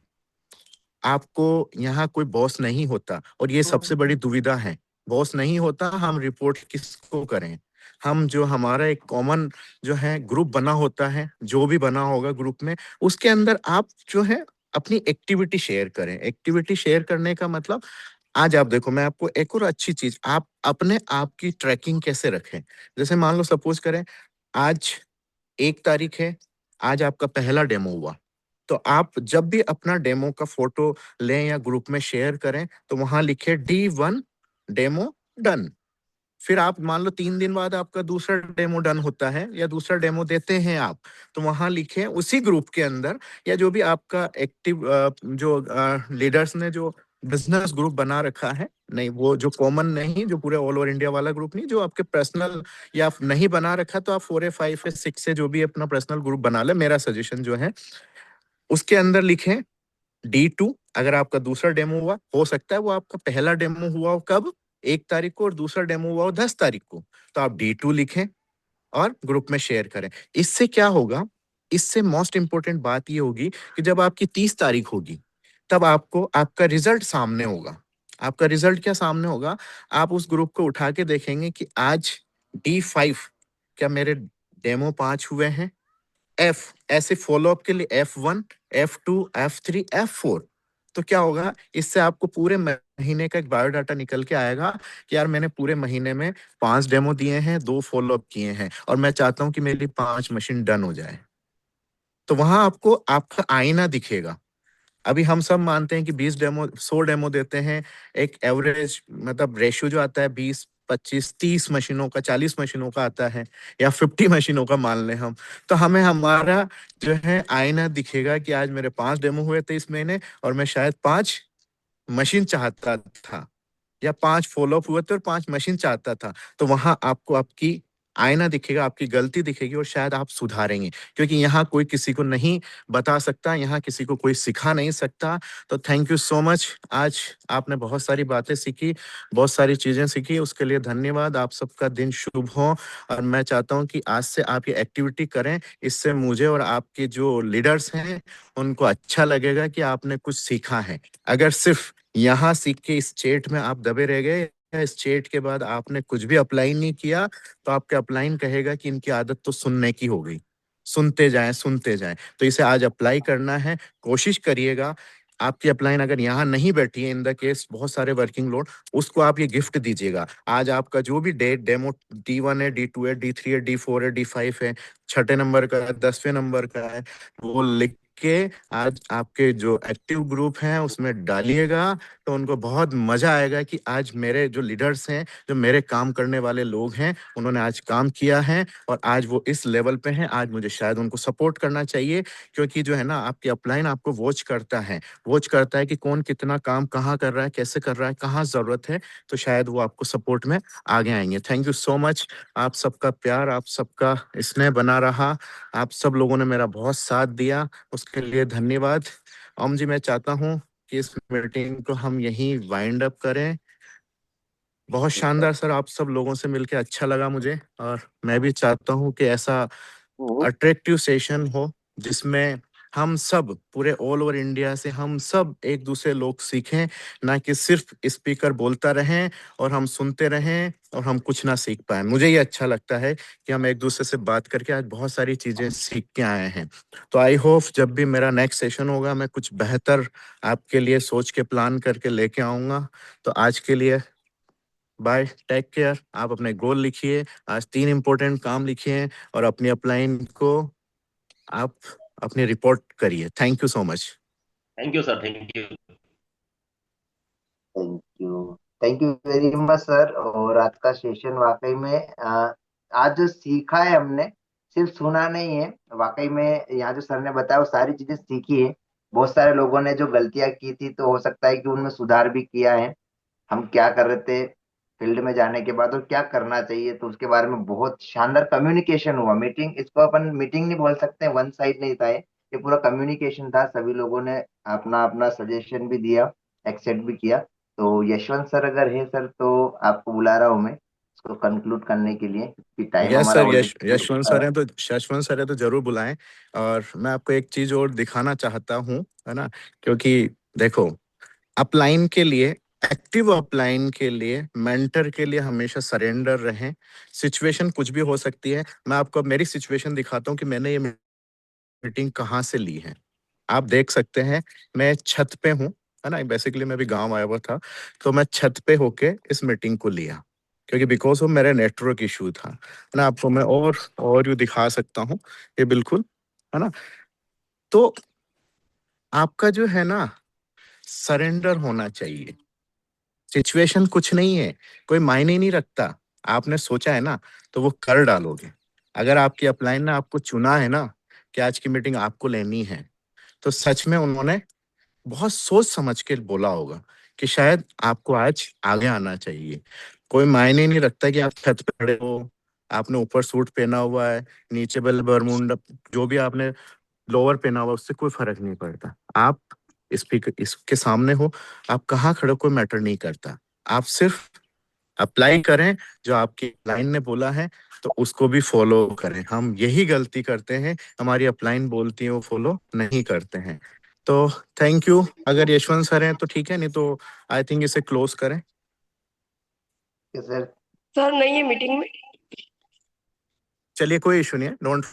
आपको यहाँ कोई बॉस नहीं होता, और ये सबसे बड़ी दुविधा है। बॉस नहीं होता, हम रिपोर्ट किसको करें? हम जो हमारा एक कॉमन जो है ग्रुप बना होता है, जो भी बना होगा ग्रुप में, उसके अंदर आप जो है अपनी एक्टिविटी शेयर करें। एक्टिविटी शेयर करने का मतलब, आज आप देखो, मैं आपको एक और अच्छी चीज, आप अपने आप की ट्रैकिंग कैसे रखें। जैसे मान लो सपोज करें आज 1 तारीख है, आज आपका पहला डेमो हुआ, तो आप जब भी अपना डेमो का फोटो लें या ग्रुप में शेयर करें तो वहां लिखे D1 डेमो डन। फिर आप मान लो 3 दिन बाद आपका दूसरा डेमो डन होता है या दूसरा डेमो देते हैं आप, तो वहां लिखें उसी ग्रुप के अंदर, या जो भी आपका एक्टिव जो लीडर्स ने जो बिजनेस ग्रुप बना रखा है, नहीं वो जो कॉमन नहीं, जो पूरे ऑल ओवर इंडिया वाला ग्रुप नहीं, जो आपके पर्सनल या नहीं बना रखा, तो आप 4 या 5 या 6 से जो भी अपना पर्सनल ग्रुप बना ले। मेरा सजेशन जो है उसके अंदर लिखें D2। अगर आपका दूसरा डेमो हुआ, हो सकता है वो आपका पहला डेमो हुआ हो कब, 1 तारीख को, और दूसरा डेमो हुआ हो 10 तारीख को, तो आप D2 लिखें और ग्रुप में शेयर करें। इससे क्या होगा, इससे मोस्ट इंपोर्टेंट बात ये होगी कि जब आपकी 30 तारीख होगी तब आपको आपका रिजल्ट सामने होगा। आपका रिजल्ट क्या सामने होगा, आप उस ग्रुप को उठा के देखेंगे कि आज D5 क्या मेरे डेमो 5 हुए हैं, एफ ऐसे फॉलोअप के लिए F1, F2, F3, F4। तो क्या होगा, इससे आपको पूरे महीने का एक बायोडाटा निकल के आएगा कि यार मैंने पूरे महीने में 5 डेमो दिए हैं, 2 फॉलोअप किए हैं, और मैं चाहता हूं कि मेरी 5 मशीन डन हो जाए। तो वहां आपको आपका आईना दिखेगा। अभी हम सब मानते हैं कि 20 डेमो, 100 डेमो देते हैं, एक एवरेज मतलब रेशियो जो आता है 20, 25, 30 मशीनों का, 40 मशीनों का आता है, या 50 मशीनों का मान लें हम, तो हमें हमारा जो है आईना दिखेगा कि आज मेरे 5 डेमो हुए थे इस महीने, और मैं शायद 5 मशीन चाहता था, या 5 फॉलो अप हुए थे और 5 मशीन चाहता था, तो वहां आपको आपकी आईना दिखेगा, आपकी गलती दिखेगी और शायद आप सुधारेंगे, क्योंकि यहाँ कोई किसी को नहीं बता सकता, यहाँ किसी को कोई सिखा नहीं सकता। तो थैंक यू सो मच। आज आपने बहुत सारी बातें सीखी, बहुत सारी चीजें सीखी, उसके लिए धन्यवाद। आप सबका दिन शुभ हो और मैं चाहता हूँ कि आज से आप ये एक्टिविटी करें, इससे मुझे और आपके जो लीडर्स हैं उनको अच्छा लगेगा कि आपने कुछ सीखा है। अगर सिर्फ यहाँ सीख के इस चेट में आप दबे रह गए, इस चेट के बाद आपने कुछ भी अप्लाई नहीं किया, तो आपका अपलाइन कहेगा कि इनकी आदत तो सुनने की हो गई, सुनते जाएं सुनते जाएं। तो इसे आज अप्लाई करना है, कोशिश करिएगा। आपकी अपलाइन अगर यहाँ नहीं बैठी है, इन द केस बहुत सारे वर्किंग लोड, उसको आप ये गिफ्ट दीजिएगा। आज आपका जो भी डेमो D1 है, D2 है, D3 है, D4 है, D5 है, 6 नंबर का है, 10वें नंबर का है, वो लिख के आज आपके जो एक्टिव ग्रुप हैं उसमें डालिएगा, तो उनको बहुत मजा आएगा कि आज मेरे जो लीडर्स हैं, जो मेरे काम करने वाले लोग हैं, उन्होंने आज काम किया है और आज वो इस लेवल पे हैं। आज मुझे शायद उनको सपोर्ट करना चाहिए, क्योंकि जो है ना, आपकी अपलाइन आपको वॉच करता है कि कौन कितना काम कहाँ कर रहा है, कैसे कर रहा है, कहाँ जरूरत है, तो शायद वो आपको सपोर्ट में आगे आएंगे। Thank you so much. आप सबका प्यार, आप सबका स्नेह बना रहा, आप सब लोगों ने मेरा बहुत साथ दिया, उसके लिए धन्यवाद। ओम जी, मैं चाहता हूँ कि इस मीटिंग को हम यहीं वाइंड अप करें। बहुत शानदार सर, आप सब लोगों से मिलके अच्छा लगा मुझे, और मैं भी चाहता हूँ कि ऐसा अट्रैक्टिव सेशन हो जिसमें हम सब पूरे ऑल ओवर इंडिया से हम सब एक दूसरे लोग सीखें, ना कि सिर्फ स्पीकर बोलता रहें और हम सुनते रहें और हम कुछ ना सीख पाए। मुझे ये अच्छा लगता है कि हम एक दूसरे से बात करके आज बहुत सारी चीजें सीख के आए हैं। तो आई होप जब भी मेरा नेक्स्ट सेशन होगा, मैं कुछ बेहतर आपके लिए सोच के प्लान करके लेके आऊंगा। तो आज के लिए बाय, टेक केयर। आप अपने गोल लिखिए, आज 3 इंपॉर्टेंट काम लिखिए और अपनी अपलाइन को आप अपनी रिपोर्ट करिए। Thank you so much. Thank you sir, thank you. Thank you very much sir. और आज का सेशन वाकई में आज जो सीखा है हमने, सिर्फ सुना नहीं है, वाकई में यहाँ जो सर ने बताया वो सारी चीजें सीखी है। बहुत सारे लोगों ने जो गलतियां की थी, तो हो सकता है कि उनमें सुधार भी किया है। हम क्या कर रहे थे फील्ड में जाने के बाद और क्या करना चाहिए, तो उसके बारे में बहुत शानदार कम्युनिकेशन हुआ। मीटिंग, इसको अपन मीटिंग नहीं बोल सकते, वन साइड नहीं था ये पूरा कम्युनिकेशन था। सभी लोगों ने अपना अपना सजेशन भी दिया, एक्सेप्ट भी किया। तो यशवंत सर अगर है सर, तो आपको बुला रहा हूँ मैं इसको कंक्लूड करने के लिए, क्योंकि टाइम यस हमारा सर, ऑलरेडी हो यशवंत चुका सर है। हैं तो जरूर बुलाएं। और मैं आपको एक चीज और दिखाना चाहता हूँ, है ना, क्योंकि देखो, अपलाइन के लिए, एक्टिव अपलाइन के लिए, मेंटर के लिए हमेशा सरेंडर रहें। सिचुएशन कुछ भी हो सकती है। मैं आपको मेरी सिचुएशन दिखाता हूँ कि मैंने ये मीटिंग कहाँ से ली है। आप देख सकते हैं, मैं छत पे हूँ, है ना। बेसिकली मैं भी गांव आया हुआ था, तो मैं छत पे होके इस मीटिंग को लिया, क्योंकि बिकॉज ऑफ मेरा नेटवर्क इशू था, है ना। आपको मैं और यू दिखा सकता हूँ, ये बिल्कुल, है ना। तो आपका जो है ना, सरेंडर होना चाहिए। सिचुएशन कुछ नहीं है, कोई मायने नहीं रखता। आपने सोचा है ना, तो वो कर डालोगे। अगर आपकी अपलाइन ने आपको चुना है ना कि आज की मीटिंग आपको लेनी है, तो सच में उन्होंने बहुत सोच समझ के बोला होगा कि शायद आपको आज आगे आना चाहिए। कोई मायने नहीं रखता कि आप छत पे खड़े हो, आपने ऊपर सूट पहना हुआ है, नीचे बरमुंडा, जो भी आपने लोअर पहना हुआ, उससे कोई फर्क नहीं पड़ता। आप स्पीकर इसके सामने हो, आप कहाँ खड़े हो, कोई मैटर नहीं करता। आप सिर्फ अप्लाई करें, जो आपकी लाइन ने बोला है तो उसको भी फॉलो करें। हम यही गलती करते हैं, हमारी अपलाइन बोलती है वो फॉलो नहीं करते हैं। तो थैंक यू। अगर यशवंत सर हैं तो ठीक है, नहीं तो आई थिंक इसे क्लोज करें। सर सर नहीं है मीटिंग में। चलिए, कोई इशू नहीं है, डोंट